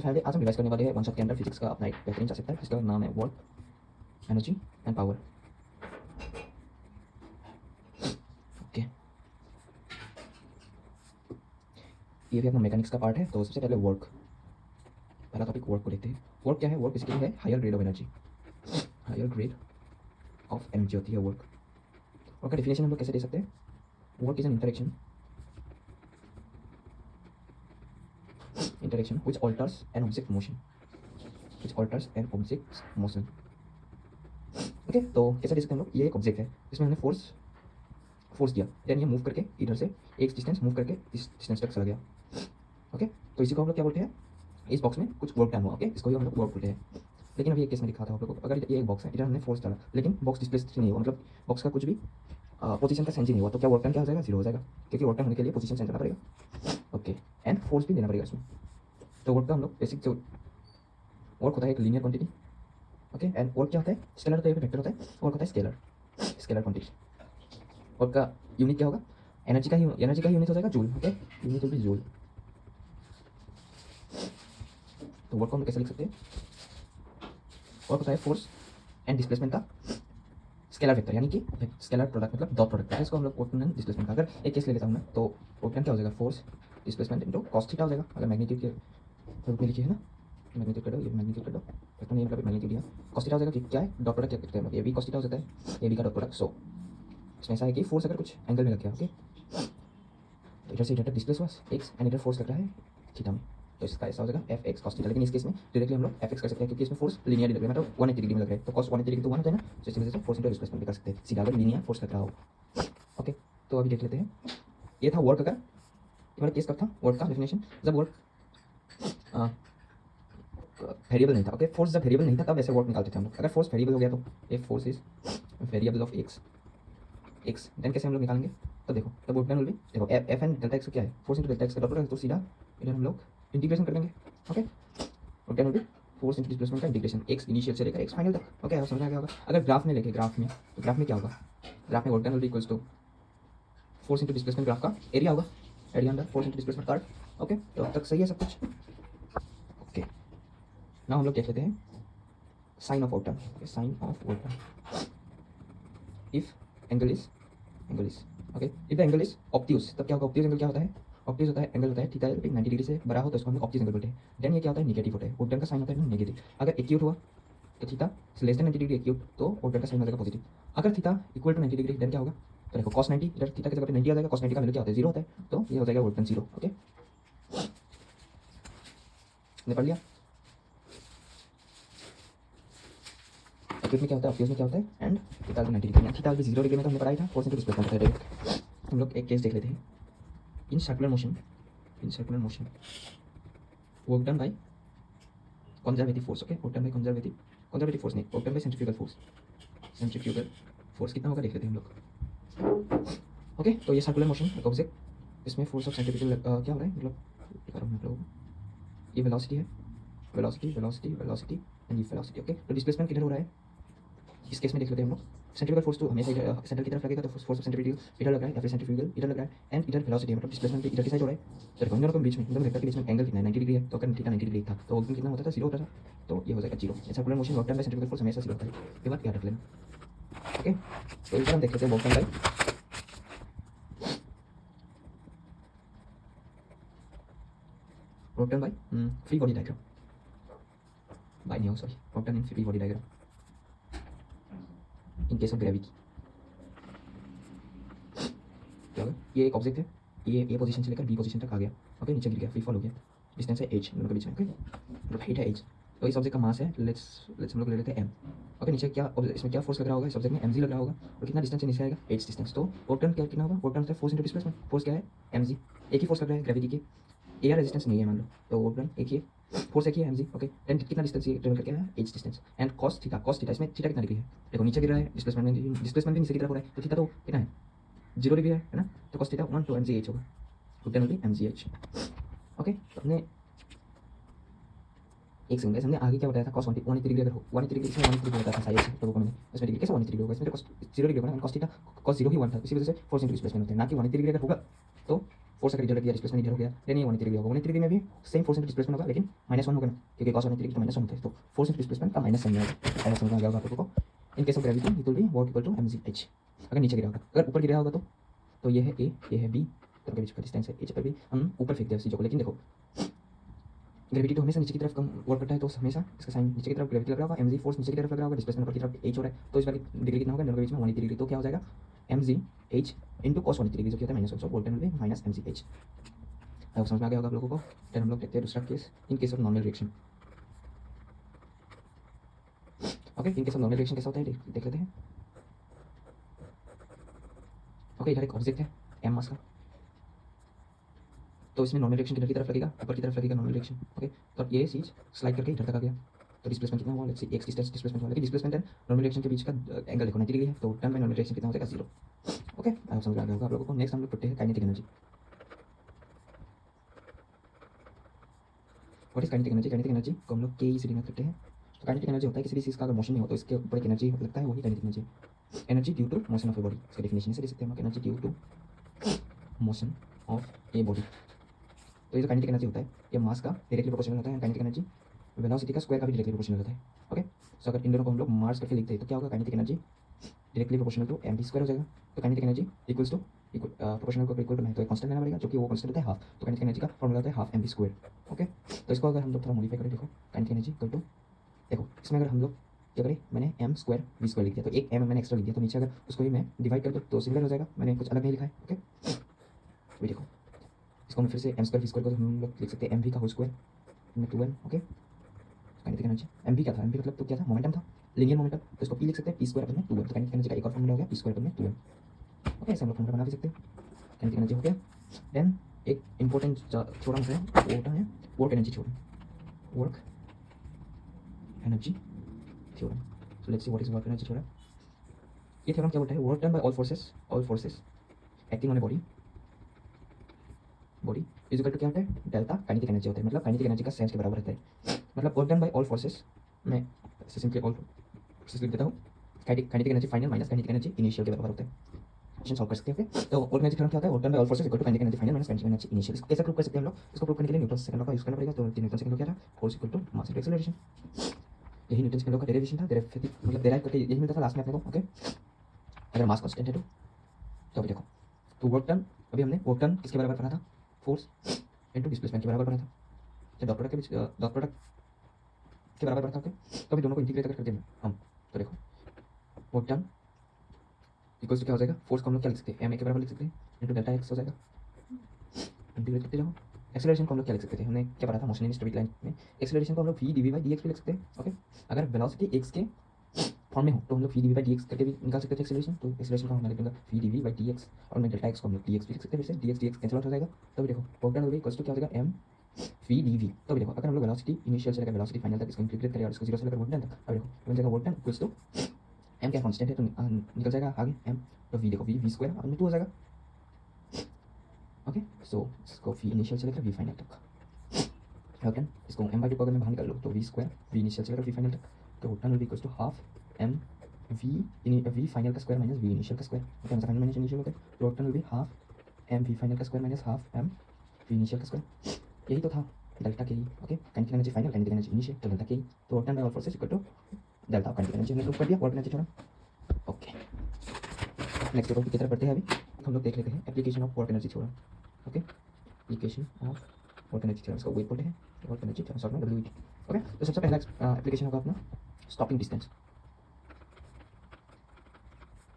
Finally आज हम revise करने वाले हैं वन शॉट के अंदर फिजिक्स का अपना एक बेहतरीन चैप्टर है जिसका नाम है work, energy and power. Okay, ये भी अपना मैकेनिक्स का पार्ट है। तो सबसे पहले वर्क, पहला टॉपिक वर्क को देखते हैं। वर्क क्या है? वर्क बेसिकली है higher grade of energy. Higher grade of energy होती है वर्क। वर्क का डिफिनेशन हम लोग कैसे दे सकते हैं? Work is an interaction which alters an object motion, okay. तो कैसे दे सकते हैं हम लोग? ये एक ऑब्जेक्ट है जिसमें हमने फोर्स दिया, देन ये मूव करके इधर से एक डिस्टेंस मूव करके इस डिस्टेंस तक चला गया। ओके, तो इसी को हम लोग क्या बोलते हैं? इस बॉक्स में कुछ वर्क डन हुआ। ओके, इसको ही हम लोग वर्क बोलते हैं। लेकिन अभी एक केस में दिखा था आप लोगों को, अगर ये एक बॉक्स है, इधर हमने फोर्स डाला लेकिन बॉक्स डिस्प्लेस नहीं हुआ, मतलब बॉक्स का कुछ भी पोजीशन का चेंज नहीं हुआ, तो क्या वर्क डन क्या हो जाएगा? जीरो हो जाएगा, क्योंकि वर्क डन होने के लिए पोजीशन चेंज करना पड़ेगा। ओके, एंड फोर्स भी देना पड़ेगा इसमें। तो वर्क का हम लोग बेसिक जो वर्क होता है एक linear quantity. Okay, and work क्या होता है? स्केलर होता है, वेक्टर होता है। वर्क होता है स्केलर क्वांटिटी। वर्क का यूनिट क्या होगा? एनर्जी का यूनिट हो जाएगा joule. Okay, unit will be joule. तो वर्क को हम कैसे लिख सकते हैं? वर्क होता है फोर्स एंड डिस्प्लेसमेंट का स्केलर वेक्टर, यानी कि स्केलर प्रोडक्ट, मतलब डॉट प्रोडक्ट है इसको हम लोग वर्क एंड डिस्प्लेसमेंट का। अगर एक केस ले लेता हूँ मैं, तो वर्क क्या हो जाएगा? Force displacement into cos theta हो जाएगा। अगर मैग्नीट्यूड के रूप में लिखिए है ना, मैग्नीट्यूड कर दो, ये मैग्नीट्यूड कर दो, तो नहीं मतलब मैग्नीट्यूड दिया, कॉस थीटा हो जाएगा। क्या है? डॉट प्रोडक्ट क्या करते हैं? ये भी कॉस थीटा हो जाता है, ये भी का डॉट प्रोडक्ट। सो इसमें ऐसा है कि फोर्स अगर कुछ एंगल में लग गया, ओके, तो इधर से इधर तक डिस्प्लेस हुआ एक्स एंड इधर फोर्स लग रहा है थीटा में, तो इसका ऐसा हो जाएगा एफ एक्स कॉस थीटा। लेकिन इस केस में डायरेक्टली हम लोग एफ एक्स कर सकते हैं, क्योंकि इसमें फोर्स लीनियर लग रहा है, मतलब 180 डिग्री में लग रहा है, तो कॉस 180 डिग्री तो 1 होता है ना, तो इस वजह से फोर्स इंटू डिस्प्लेसमेंट भी कर सकते हैं सीधा, अगर लीनियर फोर्स लग रहा हो। ओके, तो अभी देख लेते हैं। ये था वर्क। अगर हमारा केस कब था वर्क का डेफिनेशन? जब वर्क वेरिएबल नहीं था। ओके, फोर्स जब वेरिएबल नहीं था तब ऐसे वर्क निकालते थे हम लोग। अगर फोर्स वेरिएबल हो गया तो if force is variable of x then कैसे हम लोग निकालेंगे? तो देखो, तब वर्क डन विल बी, देखो एफ एंड डेल्टा एक्स क्या है? फोर्स इंटू डेल्टा एक्स का डॉट प्रोडक्ट, तो सीधा इधर हम लोग इंटीग्रेशन कर लेंगे। Okay, work done will be force into displacement का इंटीग्रेशन, एक्स इनिशियल से लेकर एक्स फाइनल तक। ओके, अब समझ आ गया होगा। अगर ग्राफ में लेके ग्राफ में क्या होगा? ग्राफ में work done will be equals to force into displacement graph का एरिया होगा, area under force into displacement curve. Okay, तो अब तक सही है सब कुछ। ओके, नाउ हम लोग देख लेते हैं sign of work done. Sign of work done, if angle is okay, if the angle is obtuse, तब क्या होगा? ऑब्ट्यूज एंगल क्या होता है? ऑब्ट्यूज होता है एंगल होता है थीटा 90 डिग्री से बड़ा हो तो इसको हम ऑब्ट्यूज एंगल बोलते हैं। देन ये क्या होता है? नेगेटिव होता है। वर्क डन का साइन होता है नेगेटिव। अगर एक्यूट हुआ तो theta less than 90 degree acute, तो वर्क डन का साइन हो जाएगा पॉजिटिव। अगर theta equal to 90 degree then क्या होगा? तो देखो cos 90, इधर थीटा की जगह पे 90 आ जाएगा, cos 90 का वैल्यू क्या होता है? 0 होता है, तो ये हो जाएगा वर्क डन 0। ओके, हमने पढ़ लिया। एक्यूट में क्या होता है, ऑब्ट्यूज में क्या होता है, and theta 90 degree, theta 0 degree में तो हमने पढ़ाई था फोर्स इंटू डिस्प्लेसमेंट होता है। हम लोग एक केस देख लेते हैं। In circular motion work done by conservative force. Okay, work done by conservative force नहीं, work done by centrifugal force कितना होगा देख लेते हैं हम लोग। ओके, तो ये सर्कुलर मोशन एक ऑब्जेक्ट, इसमें फोर्स ऑफ सेंट्रीफ्यूगल क्या हो रहा है, मतलब दिखा रहा हूँ मैं आप लोगों को। ये वेलोसिटी है, वेलोसिटी एंड ये वेलोसिटी। ओके, तो डिस्प्लेसमेंट किधर हो रहा है? इस केस में देख लेते हैं हम लोग। सेंट्रीफ्यूगल फोर्स तो हमेशा सेंटर की तरफ लगेगा, तो फोर्स ऑफ सेंट्रीफ्यूगल इधर लग रहा है, या फिर सेंट्रीफ्यूगल इधर लग रहा है, एंड इधर वेलोसिटी मतलब डिस्प्लेसमेंट इधर की साइड हो रहा है। तो देखो इन दोनों के बीच में, इन दोनों वेक्टर के बीच में एंगल कितना है? 90 डिग्री है। तो अगर थीटा 90 डिग्री था तो वर्क कितना होता था? 0 होता था, तो ये हो जाएगा 0। Circular motion work done by centrifugal force हमेशा 0 होता है, ये बात याद रख लेना। ओके, तो इस बार हम देख लेते हैं work done by free body diagram, by नहीं हो sorry, work done in free body diagram in case of gravity. क्या होगा? ये एक ऑब्जेक्ट है, ये ए पोजीशन से लेकर बी पोजीशन तक आ गया। ओके, नीचे गिर गया, फ्री फॉल हो गया। डिस्टेंस है एच दोनों के बीच में। ओके, मतलब हाइट है एच। तो इस ऑब्जेक्ट का मास है, लेट्स हम लोग ले लेते हैं एम। ओके, नीचे क्या इसमें क्या फोर्स लग रहा होगा? इस ऑब्जेक्ट में mg लग रहा होगा, और कितना डिस्टेंस नीचे आएगा? H distance. तो वर्क डन क्या कितना होगा? वर्क डन होता है फोर्स इंटू डिस्प्लेसमेंट। फोर्स क्या है? mg। एक ही फोर्स लग रहा है ग्रेविटी के, एयर रेजिस्टेंस नहीं है मान लो, तो वर्क डन एक ही है, फोर्स एक ही है mg। ओके, देन कितना डिस्टेंस ये ट्रेवल करके आया? H distance, and cos theta इसमें थीटा कितना डिग्री है? देखो नीचे गिर रहा है, डिस्प्लेसमेंट भी नीचे की तरफ हो रहा है, तो थीटा तो कितना है? 0 डिग्री है ना, तो कॉस थीटा 1 to mgh होगा, work done will B mgh। Okay, तो हमने एक सेकंड, हमने आगे क्या बताया था? cos 180 डिग्री अगर 180 डिग्री, इसमें 180 डिग्री होता था साइड से, तो वो मैंने इसमें डिग्री कैसे 180 डिग्री होगा? इसमें तो cos 0 डिग्री होगा ना, cos थीटा cos 0 ही 1 था, इसी वजह से फोर्स इंटू डिस्प्लेसमेंट होता है, ना कि 180 डिग्री अगर होगा तो फोर्स अगर इधर लग गया डिस्प्लेसमेंट इधर हो गया देन ये 180 डिग्री होगा 180 डिग्री में भी सेम फोर्स इंटू डिस्प्लेसमेंट होगा लेकिन -1 होगा ना क्योंकि cos 180 डिग्री तो -1 होता है तो फोर्स इंटू डिस्प्लेसमेंट का माइनस साइन होगा ऐसा समझ में आ गया होगा आप लोगों को in case of gravity it will be what equal to mgh अगर नीचे गिरा होगा अगर ऊपर गिरा होगा तो ये है a ये है b तो उनके बीच का डिस्टेंस है h पर भी हम ऊपर फेंकते हैं चीज़ों को लेकिन देखो ग्रेविटी तो हमेशा नीचे की तरफ कम वर्क करता है तो हमेशा इसका साइन नीचे की तरफ ग्रेविटी लग रहा होगा mg फोर्स नीचे की तरफ लग रहा होगा डिस्प्लेसमेंट ऊपर की तरफ h हो रहा है तो इस बार डिग्री कितना होगा दोनों के बीच में 180 डिग्री तो क्या हो जाएगा mgh इंटू cos 180 डिग्री जो कि होता है -1 so volt will be minus mgh अब समझ में आ गया होगा आप लोगों को देन हम लोग देखते हैं दूसरा case in case of normal reaction okay in case of normal reaction कैसा होता है देख लेते हैं ओके इधर एक ऑब्जेक्ट है m मास का तो इसमें नॉर्मल रिएक्शन किधर की तरफ लगेगा ऊपर की तरफ लगेगा नॉर्मल रिएक्शन ओके तो ये चीज स्लाइड करके इधर तक आ गया तो डिस्प्लेसमेंट कितना हुआ let's see x distance displacement हुआ लेकिन डिस्प्लेसमेंट एंड नॉर्मल रिएक्शन के बीच का एंगल देखो 90 डिग्री है तो टर्म बाय नॉर्मल रिएक्शन कितना हो जाएगा 0 ओके अब समझ आ गया होगा आप लोगों को नेक्स्ट हम लोग पढ़ते हैं kinetic energy what is kinetic energy को हम लोग के से डिनोट करते हैं तो काइनेटिक एनर्जी होता है किसी भी चीज़ का अगर मोशन नहीं हो तो इसके ऊपर एक एनर्जी लगता है वही kinetic energy energy due to motion of a body इसका डेफिनेशन से दे सकते हैं हम energy due to motion of a body तो ये जो काइनेटिक एनर्जी होता है ये मास का डायरेक्टली प्रोपोर्शनल होता है काइनेटिक एनर्जी वेलोसिटी का स्क्वायर का भी डायरेक्टली प्रोपोर्शनल होता है ओके सो अगर इन दोनों को हम लोग मार्क्स करके लिखते हैं तो क्या होगा kinetic energy directly proportional to mv square हो जाएगा तो kinetic energy equals to proportional को इक्वल टू है तो कांस्टेंट लेना पड़ेगा जो कि वो कांस्टेंट होता है हाफ तो काइनेटिक एनर्जी का फॉर्मूला होता है हाफ mv स्क्वायर ओके तो इसको अगर हम लोग थोड़ा मॉडिफाई करें देखो काइनेटिक एनर्जी इक्वल टू देखो इसमें अगर हम लोग क्या करें मैंने m स्क्वायर v स्क्वायर लिख दिया तो एक m मैंने एक्स्ट्रा लिख दिया तो नीचे अगर उसको भी मैं डिवाइड कर दूँ तो सिमिलर हो जाएगा मैंने कुछ अलग नहीं लिखा है ओके अभी देखो इसको मैं फिर से m स्क्वायर v स्क्वायर को हम लोग लिख सकते हैं mv का होल स्क्वायर में 2m okay kinetic energy mv क्या था mv मतलब तो क्या था मोमेंटम था लीनियर मोमेंटम तो इसको p लिख सकते हैं p स्क्वायर अपन में 2m तो काइनेटिक एनर्जी का एक और फॉर्मूला हो गया p स्क्वायर अपन में 2m ओके ऐसे हम लोग फॉर्मूला बना भी सकते हैं काइनेटिक एनर्जी हो गया देन एक इंपॉर्टेंट थ्योरम है वो होता है work energy theorem work energy theorem so let's see what is work energy theorem ये थ्योरम क्या बोलता है work done by all forces acting on a body is equal to क्या होता है डेल्टा काइनेटिक एनर्जी होता है मतलब काइनेटिक एनर्जी का सेंस के बराबर रहता है मतलब work done by all forces मैं सिंपली ऑल फोर्सेस लिख देता हूँ kinetic energy final minus kinetic energy initial के बराबर होता है क्वेश्चन सॉल्व कर सकते हैं ओके तो वर्क एनर्जी थ्योरम क्या होता है work done by all forces equal to kinetic energy final minus kinetic energy initial इसको कैसे प्रूव कर सकते हैं हम लोग इसको प्रूव करने के लिए न्यूटन सेकंड लॉ का यूज करना पड़ेगा तो न्यूटन सेकंड लॉ क्या था force equal to mass into acceleration यही न्यूटन सेकंड लॉ का डेरिवेशन था डेरिवेटिव मतलब डेराइव करके यही मिलता था लास्ट में अपने को ओके अगर मास कांस्टेंट है तो अभी देखो तो वर्क डन अभी हमने वर्क डन किसके बराबर पढ़ा था फोर्स इनटू डिस्प्लेसमेंट के बराबर पढ़ा था तो डॉट प्रोडक्ट के बीच डॉट प्रोडक्ट के बराबर पढ़ा था ओके तो अभी दोनों को इंटीग्रेट करके देना हम तो देखो वर्क डन इक्वल्स टू क्या हो जाएगा फोर्स को हम लोग क्या लिख सकते हैं एम ए के बराबर लिख सकते हैं इनटू डेल्टा एक्स हो जाएगा इंटीग्रेट करते जाओ एक्सेलरेशन को हम लोग क्या लिख सकते थे हमने क्या पढ़ा था मोशन इन स्ट्रेट लाइन में एक्सेलरेशन को हम लोग v dv बाई dx भी लिख सकते हैं ओके अगर वेलोसिटी x के फॉर्म में हो तो हम लोग v dv बाई dx करके भी निकाल सकते थे एक्सेलरेशन तो एक्सेलरेशन को हम लिख दूंगा v dv बाई dx और मैं डेल्टा x को हम लोग dx भी लिख सकते हैं फिर से dx कैंसिल आउट हो जाएगा तो देखो वर्क डन इक्वल्स टू क्या हो जाएगा m v dv तो देखो अगर हम लोग वेलोसिटी इनिशियल से लेकर वेलोसिटी फाइनल तक इसको इंटीग्रेट करें और इसको 0 से लेकर वर्क डन तक अब देखो बन जाएगा work done equals to m क्या कांस्टेंट है तो निकल जाएगा आगे m तो v देखो v स्क्वायर अब 2 हो जाएगा ओके सो इसको v इनिशियल से लेकर v फाइनल तक ओके इसको m बाई 2 अगर मैं बाहर निकाल लूँ तो v स्क्वायर v इनिशियल से लेकर v फाइनल तक तो work done will be equals to half m v final का स्क्वायर माइनस v इनिशियल का स्क्वायर ओके मतलब फाइनल माइनस इनिशियल होता है तो work done will be half m v final का square minus half m v initial का square यही तो था डेल्टा के ही okay kinetic energy final kinetic energy initial तो डेल्टा के ही तो work done by all forces equal to delta kinetic energy हमने प्रूव कर दिया work energy theorem okay next topic की तरफ बढ़ते हैं अभी हम लोग देख लेते हैं application of work energy theorem okay application of work energy theorem इसका वेट बोलते हैं वर्क एनर्जी थ्योरम शॉर्ट में डब्ल्यूईटी ओके तो सबसे पहला एप्लीकेशन होगा अपना stopping distance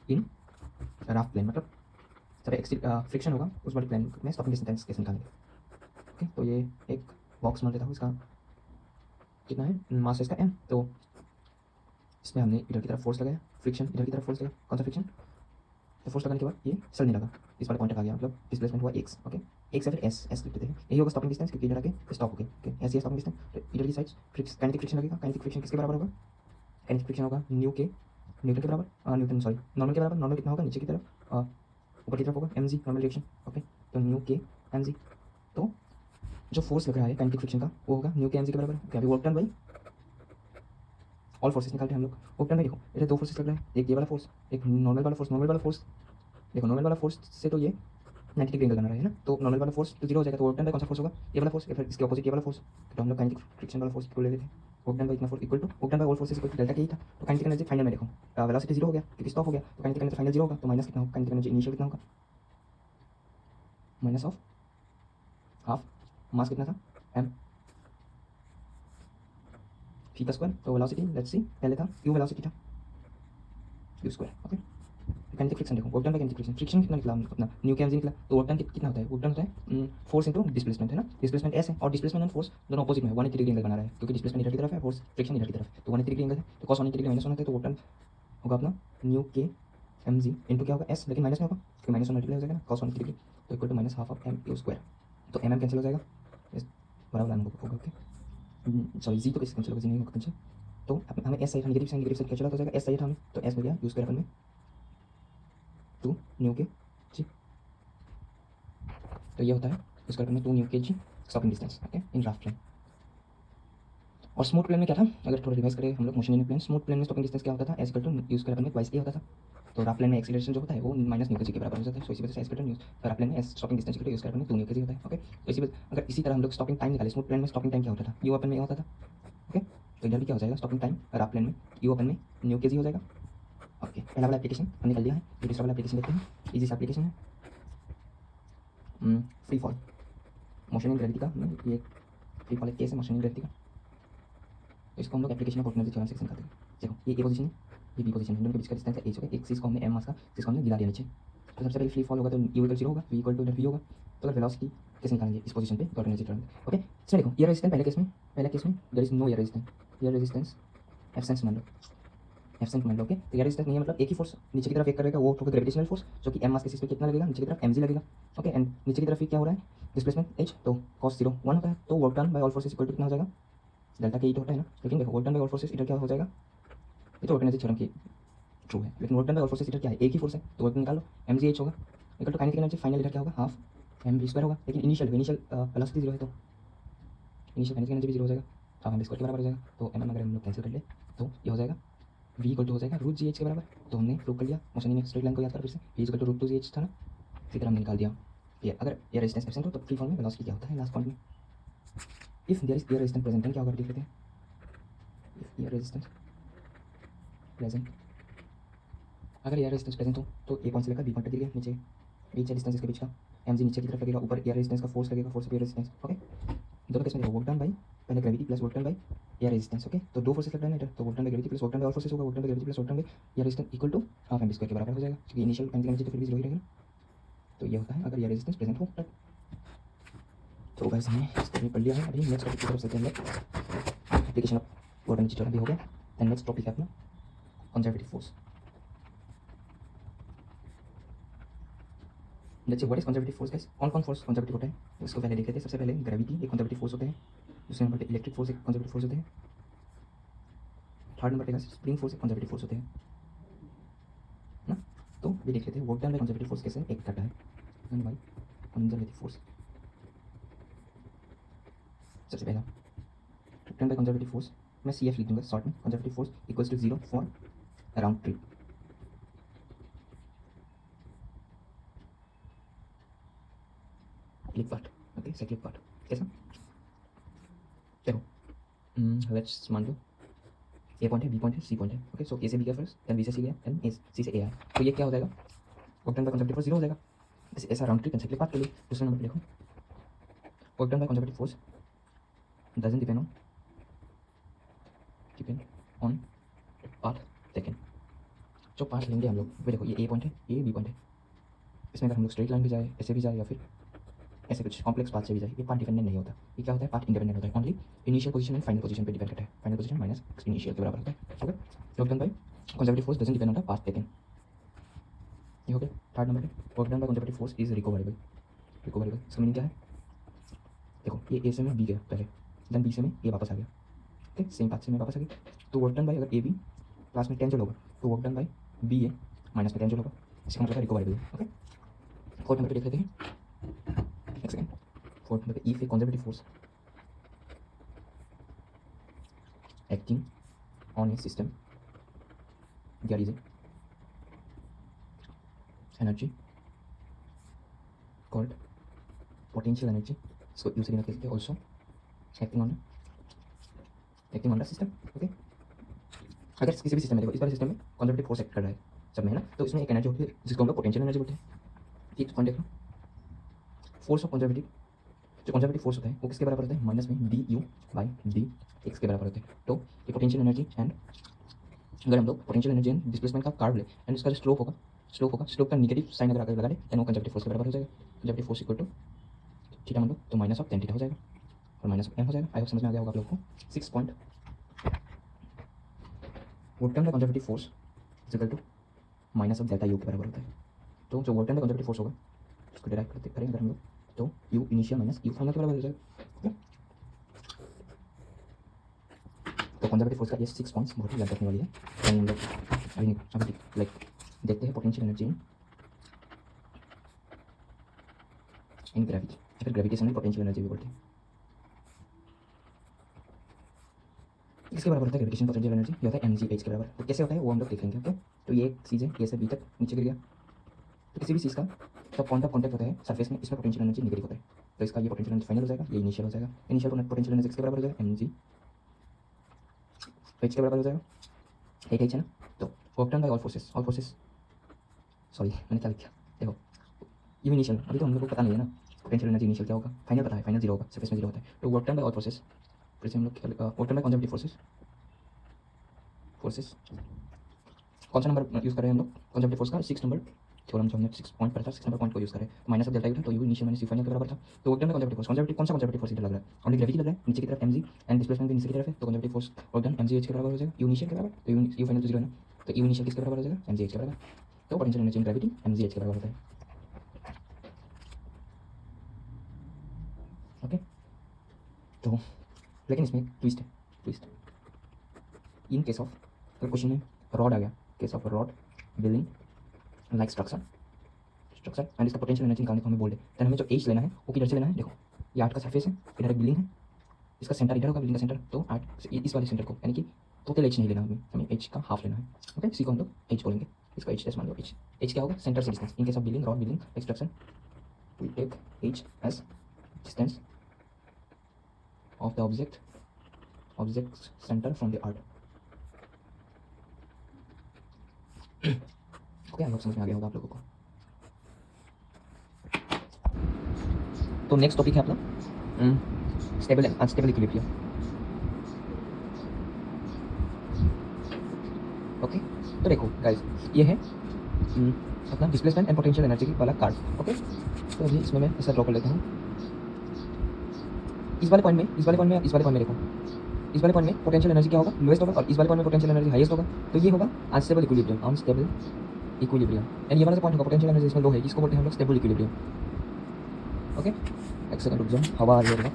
in rough plane मतलब जब फ्रिक्शन होगा उस वाले प्लेन में स्टॉपिंग डिस्टेंस कैसे निकालेंगे ओके तो ये एक बॉक्स मान लेता हूँ इसका कितना है मास है इसका m तो इसमें हमने इधर की तरफ फोर्स लगाया फ्रिक्शन इधर की तरफ फोर्स लगाया कौन सा फ्रिक्शन तो फोर्स लगाने के बाद ये चल नहीं लगा इस वाले पॉइंट तक आ गया मतलब डिस्प्लेसमेंट हुआ x ओके x या फिर s लिख देते हैं यही होगा स्टॉपिंग डिस्टेंस क्योंकि इधर आके स्टॉप हो गए ओके ऐसे स्टॉपिंग डिस्टेंस तो इधर की साइड काइनेटिक फ्रिक्शन लगेगा काइनेटिक फ्रिक्शन किसके बराबर होगा काइनेटिक फ्रिक्शन होगा न्यू के न्यूटन के बराबर न्यूटन सॉरी नॉर्मल के बराबर नॉर्मल कितना होगा नीचे की तरफ ऊपर की तरफ होगा mg नॉर्मल रिएक्शन ओके तो न्यू के mg तो जो फोर्स लग रहा है काइनेटिक फ्रिक्शन का वो होगा न्यू के mg के बराबर क्या अभी work done by all forces निकालते हैं हम लोग वर्क डन बाई देखो इधर दो फोर्सेस लग रहा है एक ये वाला फोर्स एक नॉर्मल वाला फोर्स देखो नॉर्मल वाला फोर्स से तो ये 90 डिग्री एंगल बना रहा है ना, तो नॉर्मल वाला फोर्स तो जीरो हो जाएगा, तो वर्क डन बाय कौन सा फोर्स होगा, ये वाला फोर्स, या फिर इसके ऑपोजिट ये वाला फोर्स, तो हम लोग काइनेटिक फ्रिक्शन वाला फोर्स को ले लेते हैं। वर्क डन बाय इतना force equal to work done by all forces equal to delta के ही था, तो काइनेटिक एनर्जी फाइनल में देखो वेलोसिटी जीरो हो गया क्योंकि स्टॉप हो गया, तो काइनेटिक एनर्जी फाइनल जीरो होगा, तो माइनस कितना होगा, काइनेटिक एनर्जी इनिशियल कितना होगा, माइनस ऑफ हाफ मास कितना था एम फी का स्क्वायर, तो वेलोसिटी लेट्स सी पहले था यू वेलोसिटी था u square. Okay, kinetic friction देखो, work done by kinetic friction, friction कितना निकला अपना न्यू के एमजी निकला, तो वर्क डन कितना होता है, वर्क डन होता है फोर्स इंटू डिस्प्लेसमेंट है ना, डिस्प्लेसमेंट एस है और डिस्प्लेसमेंट एंड फोर्स दोनों ऑपोजिट में है, 180 डिग्री एंगल बना रहा है क्योंकि डिस्प्लेसमेंट इधर की तरफ है, फोर्स फ्रिक्शन इधर की तरफ है, तो 180 डिग्री एंगल है, तो cos 180 डिग्री माइनस 1 होता है, तो वर्क डन होगा अपना न्यू के एम जी इंटू क्या होगा एस, लेकिन माइनस में होगा क्योंकि माइनस 1 मल्टीप्लाई हो जाएगा ना cos 180 डिग्री, तो equal to minus half of m u square, तो एम कैंसिल हो जाएगा, इस बराबर आना होगा। ओके सॉरी जी तो कैसे कैंसिल होगा, जी नहीं होगा कैंसिल, तो हमें एस चाहिए था, नेगेटिव साइन क्या चला तो जाएगा, एस चाहिए था हमें, तो एस मिल गया यू स्क्वायर अपन में टू न्यू के जी, तो ये होता है स्क्वायर अपन में 2 mu k g stopping distance okay in राफ्ट प्लेन। और स्मूथ प्लेन में क्या था, अगर थोड़ा रिवाइज करें हम लोग motion in plane, smooth plane में स्टॉपिंग डिस्टेंस क्या होता था, s equal to u square अपन में ट्वाइस ए होता था, तो राफ्ट प्लेन में एक्सीलरेशन जो होता है वो माइनस न्यू के जी के बराबर हो जाता है, सो इसी वजह से एस इक्वल टू न्यू, तो राफ्ट प्लेन में s stopping distance equal to u square अपन में 2 न्यू के जी होता है। ओके, तो इसी वजह अगर इसी तरह हम लोग स्टॉपिंग टाइम निकाले, स्मूथ प्लेन में स्टॉपिंग टाइम क्या होता था, यू अपन में होता था। ओके, तो इधर भी क्या हो जाएगा स्टॉपिंग टाइम राफ्ट प्लेन में यू अपन में न्यू के जी हो जाएगा। ओके, पहला वाला एप्लीकेशन हमने निकाल लिया है, तो दूसरा वाला एप्लीकेशन देखते हैं, इजी सा एप्लीकेशन है free fall motion in gravity का, ये फ्री फॉल एक केस है मोशन इन ग्रेविटी का, तो इसको हम लोग एप्लीकेशन ऑफ ऑर्डिनरी थ्योरम से निकालते हैं। देखो ये ए पोजीशन है, ये बी पोजीशन है, दोनों के बीच का डिस्टेंस है एच होगा, एक चीज़ को हमने एम मास का, जिसको हमने गिरा दिया नीचे, तो सबसे पहले फ्री फॉल होगा तो यू इक्वल 0 होगा, वी इक्वल टू वी होगा, तो अगर वेलोसिटी कैसे निकालेंगे इस पोजीशन पे ऑर्डिनरी थ्योरम। ओके, इसमें देखो एयर रेजिस्टेंस पहले केस में there is no air resistance absence मान लो, एब्सेंट मान लो। ओके, तो एयर रेजिस्टेंस नहीं है मतलब एक ही फोर्स नीचे की तरफ एक करेगा, वो होगा ग्रेविटेशनल फोर्स जो कि एम मास के केस पे कितना लगेगा, नीचे की तरफ एम जी लगेगा। ओके, एंड नीचे की तरफ ये क्या हो रहा है डिस्प्लेसमेंट एच, तो cos 0 1 होता है, तो work done by all forces equal to कितना हो जाएगा, डेल्टा के ई तो होता है ना, लेकिन देखो work done by all forces इधर क्या हो जाएगा, ये तो ऑर्डिनरी थ्योरम की ट्रू है, लेकिन work done by all forces इधर क्या है एक ही फोर्स है, तो वर्क निकालो एम जी एच होगा equal to kinetic energy final इधर क्या होगा हाफ एम वी स्क्वायर होगा, लेकिन इनिशियल वेलोसिटी जीरो है तो इनिशियल काइनेटिक एनर्जी भी जीरो हो जाएगा, हाफ एम वी स्क्वायर के बराबर हो जाएगा, तो एम अगर हम लोग कैंसिल कर ले तो ये हो जाएगा वी इक्वल टू हो जाएगा रूट जी एच के बराबर, तो हमने प्रूव कर लिया मोशन इन स्ट्रेट लाइन को याद कर फिर से, v equal to root two g h था ना, इसी तरह हमने निकाल दिया। ये अगर एयर रेजिस्टेंस एब्सेंट हो तो फ्री फॉल में वेलोसिटी क्या होता है लास्ट पॉइंट में, if there is air resistance present क्या होगा देख लेते हैं, इफ एयर रेजिस्टेंस प्रेजेंट, अगर एयर रेजिस्टेंस प्रेजेंट हो तो ए पॉइंट से लेकर बी पॉइंट तक गिर गया नीचे, बीच है डिस्टेंस इसके बीच का, एम जी नीचे की तरफ लगेगा, ऊपर एयर रेजिस्टेंस का फोर्स लगेगा, force of air resistance. Okay, दोनों केस में देखो वर्क डन बाई पहले gravity plus work done by air resistance. Okay, तो दो फोर्सेस लग रहे हैं इधर, तो work done by gravity plus work done by और फोर्सेस होगा, work done by gravity plus work done by air resistance equal to half m square के बराबर हो जाएगा, क्योंकि इनिशियल काइनेटिक एनर्जी तो फिर भी जीरो ही रहेगा, तो ये होता है अगर एयर रेजिस्टेंस प्रेजेंट हो तब। तो गाइस हमने इसको भी पढ़ लिया है, अभी नेक्स्ट टॉपिक की तरफ चलते हैं, एप्लीकेशन ऑफ ऑर्डिनरी थ्योरम भी हो गया, एंड नेक्स्ट टॉपिक है अपना कंजर्वेटिव फोर्स। देखिए what is conservative force guys, कौन कौन फोर्स कंजर्वेटिव होता है इसको पहले देख लेते हैं। सबसे पहले ग्रेविटी एक कंजर्वेटिव फोर्स होता है, दूसरे नंबर पे इलेक्ट्रिक फोर्स एक कंजर्वेटिव फोर्स होते हैं, थर्ड नंबर पे स्प्रिंग फोर्स एक कंजर्वेटिव फोर्स होते हैं ना। तो ये देख लेते हैं work done by conservative force कैसे एक करता है, डन बाय कंजर्वेटिव फोर्स। सबसे पहला डन बाय कंजर्वेटिव फोर्स मैं सी एफ लिख दूंगा शॉर्ट में, conservative force equals to 0 for around trip. Click part, okay cyclic part कैसा देखो, लेट्स मान लो ए पॉइंट है बी पॉइंट है सी पॉइंट है। ओके, सो ए से बी गया फर्स्ट, देन बी से सी गया, देन ए सी से ए आया, तो ये क्या हो जाएगा work done by conservative force 0 हो जाएगा, जैसे ऐसा राउंड ट्रिप साइक्लिक पार्ट के लिए। दूसरे नंबर पे देखो work done by conservative force doesn't depend on path taken. जो पाथ लेंगे हम लोग वो देखो ये ए पॉइंट है ये बी पॉइंट है, इसमें अगर हम लोग स्ट्रेट लाइन भी जाए ऐसे भी जाए या फिर ऐसे कुछ कॉम्प्लेक्स पाथ से भी जाए, ये पाथ डिपेंडेंट नहीं होता, ये क्या होता है पाथ इंडिपेंडेंट होता है, only initial position and final position पे डिपेंड करता है, फाइनल पोजीशन माइनस इनिशियल के बराबर होता है। Okay, work done by conservative force doesn't depend on the path taken, ये हो गया। थर्ड नंबर पे work done by conservative force is recoverable, recoverable इसका मीनिंग क्या है, देखो ये ए से में बी गया पहले, देन बी से में ए वापस आ गया, ओके सेम पाथ से में वापस आ गया, तो वर्क डन बाय अगर ए बी क्लास में टेंजल होगा तो work done by b a minus में टेंजल होगा, इसका मतलब है रिकवरेबल। ओके, फोर्थ नंबर पे देख लेते हैं एक सेकंड, फोर्थ नंबर पे if A conservative force acting on a system there is a energy called potential energy, इसको दूसरी बात कहते हैं also acting on the system. Okay, अगर किसी भी सिस्टम में देखो, इस वाले सिस्टम में कंजर्वेटिव फोर्स एक्ट कर रहा है सब में, है ना, तो इसमें एक एनर्जी होती है जिसको हम लोग पोटेंशियल एनर्जी बोलते हैं। ठीक, पॉइंट देखो, फोर्स ऑफ कंजर्वेटिव, जो कंजर्वेटिव फोर्स होता है वो किसके बराबर होता है, माइनस में D you by D x के बराबर होते हैं। तो ये पोटेंशियल एनर्जी एंड अगर हम लोग पोटेंशियल एनर्जी एंड डिस्प्लेसमेंट का कार्ड ले एंड उसका जो स्लोप होगा, स्लोप का नेगेटिव साइन अगर आकर लगा दे देन वो कंजर्वेटिव फोर्स के बराबर हो जाएगा। Conservative force equal to theta मान लो तो माइनस ऑफ टेन थीटा हो जाएगा और माइनस ऑफ एम हो जाएगा। आई होप समझ में आ गया होगा आप लोग को। 6 point work done by conservative force is equal to minus of delta u के बराबर होता है। तो जो work done by conservative force होगा उसको डिराइव करते करेंगे अगर हम लोग, तो u initial minus u final के बराबर हो जाएगा। तो कंजर्वेटिव फोर्स का ये 6 पॉइंट्स बहुत ही याद रखने वाली है। एंड हम लोग अभी लाइक देखते हैं पोटेंशियल एनर्जी इन ग्रेविटी या फिर ग्रेविटेशनल पोटेंशियल एनर्जी भी बोलते हैं। इसके बराबर होता है ग्रेविटेशन पोटेंशियल एनर्जी, ये होता है mgh के बराबर। तो कैसे होता है वो हम लोग देखेंगे। ओके, तो ये चीज़ है, ए से बी तक नीचे गिर गया, तो किसी भी चीज़ का जब पॉइंट ऑफ कॉन्टैक्ट होता है सरफेस में, इसमें पोटेंशियल एनर्जी नेगेटिव होता है। तो इसका ये पोटेंशियल एनर्जी फाइनल हो जाएगा, ये इनिशियल हो जाएगा। इनिशियल पोटेंशियल एनर्जी किसके बराबर हो जाएगा, mg h के बराबर हो जाएगा, 8h है ना। तो work done by all forces sorry मैंने क्या लिखा, देखो ये इनिशियल, अभी तो हम लोग को पता नहीं है ना पोटेंशियल एनर्जी इनिशियल क्या होगा, फाइनल पता है, फाइनल 0 होगा, सरफेस में 0 होता है। तो work done by all forces, फिर से हम लोग work done by conservative forces कौन सा नंबर यूज़ कर रहे हैं हम लोग कंजर्वेटिव फोर्स का, 6 नंबर थ्योरम जो हमने 6 पॉइंट पढ़ा था, 6 नंबर पॉइंट को यूज़ करें। तो माइनस ऑफ डेल्टा यू था, तो u initial minus u final के बराबर था। तो work done by conservative force, conservative कौन सा कंजर्वेटिव फोर्स इधर लग रहा है, ओनली ग्रेविटी लग रहा है नीचे की तरफ mg एंड डिस्प्लेसमेंट भी नीचे की तरफ है। तो conservative force work done mgh के बराबर हो जाएगा, यू इनिशियल के बराबर। तो यू फाइनल तो 0 है ना, तो यू इनिशियल किसके बराबर हो जाएगा, mgh के बराबर। तो potential energy in gravity mgh के बराबर होता है। ओके, तो लेकिन इसमें ट्विस्ट है, ट्विस्ट इन केस ऑफ, अगर क्वेश्चन में रॉड आ गया, case of rod billing like structure and इसका पोटेंशियल एनर्जी निकालने को हमें बोल दे, देन हमें जो एच लेना है वो किधर से लेना है, देखो ये 8 का सरफेस है, इधर एक बिलिंग है, इसका सेंटर इधर होगा, बिलिंग का सेंटर। तो 8 इस वाले सेंटर को, यानी कि टोटल एच नहीं लेना, हमें एच का हाफ लेना है। ओके, इसी को हम लोग एच बोलेंगे, इसको एच मान लो। एच क्या होगा, सेंटर से distance. In case of billing, rod billing extraction we take h as distance of the object centre from the earth. Okay, हम लोग समझ में आ गया होगा आप लोगों को। तो नेक्स्ट टॉपिक है अपना stable and unstable equilibrium. Okay, तो देखो गाइस, ये है अपना डिस्प्लेसमेंट एंड पोटेंशियल एनर्जी वाला कार्ड। ओके, तो अभी इसमें मैं ऐसा ड्रॉ कर लेता हूँ। इस वाले पॉइंट में देखो, इस वाले पॉइंट में पोटेंशियल एनर्जी क्या होगा, लोएस्ट होगा, और इस वाले पॉइंट में पोटेंशियल एनर्जी हाईएस्ट होगा। तो ये होगा अनस्टेबल इक्विलिब्रियम। एंड ये वाला जो पॉइंट होगा पोटेंशियल एनर्जी इसमें लो है, इसको बोलते हैं हम लोग स्टेबल इक्विलिब्रियम। ओके, एक सेकंड रुक जाओ, हवा आ रही है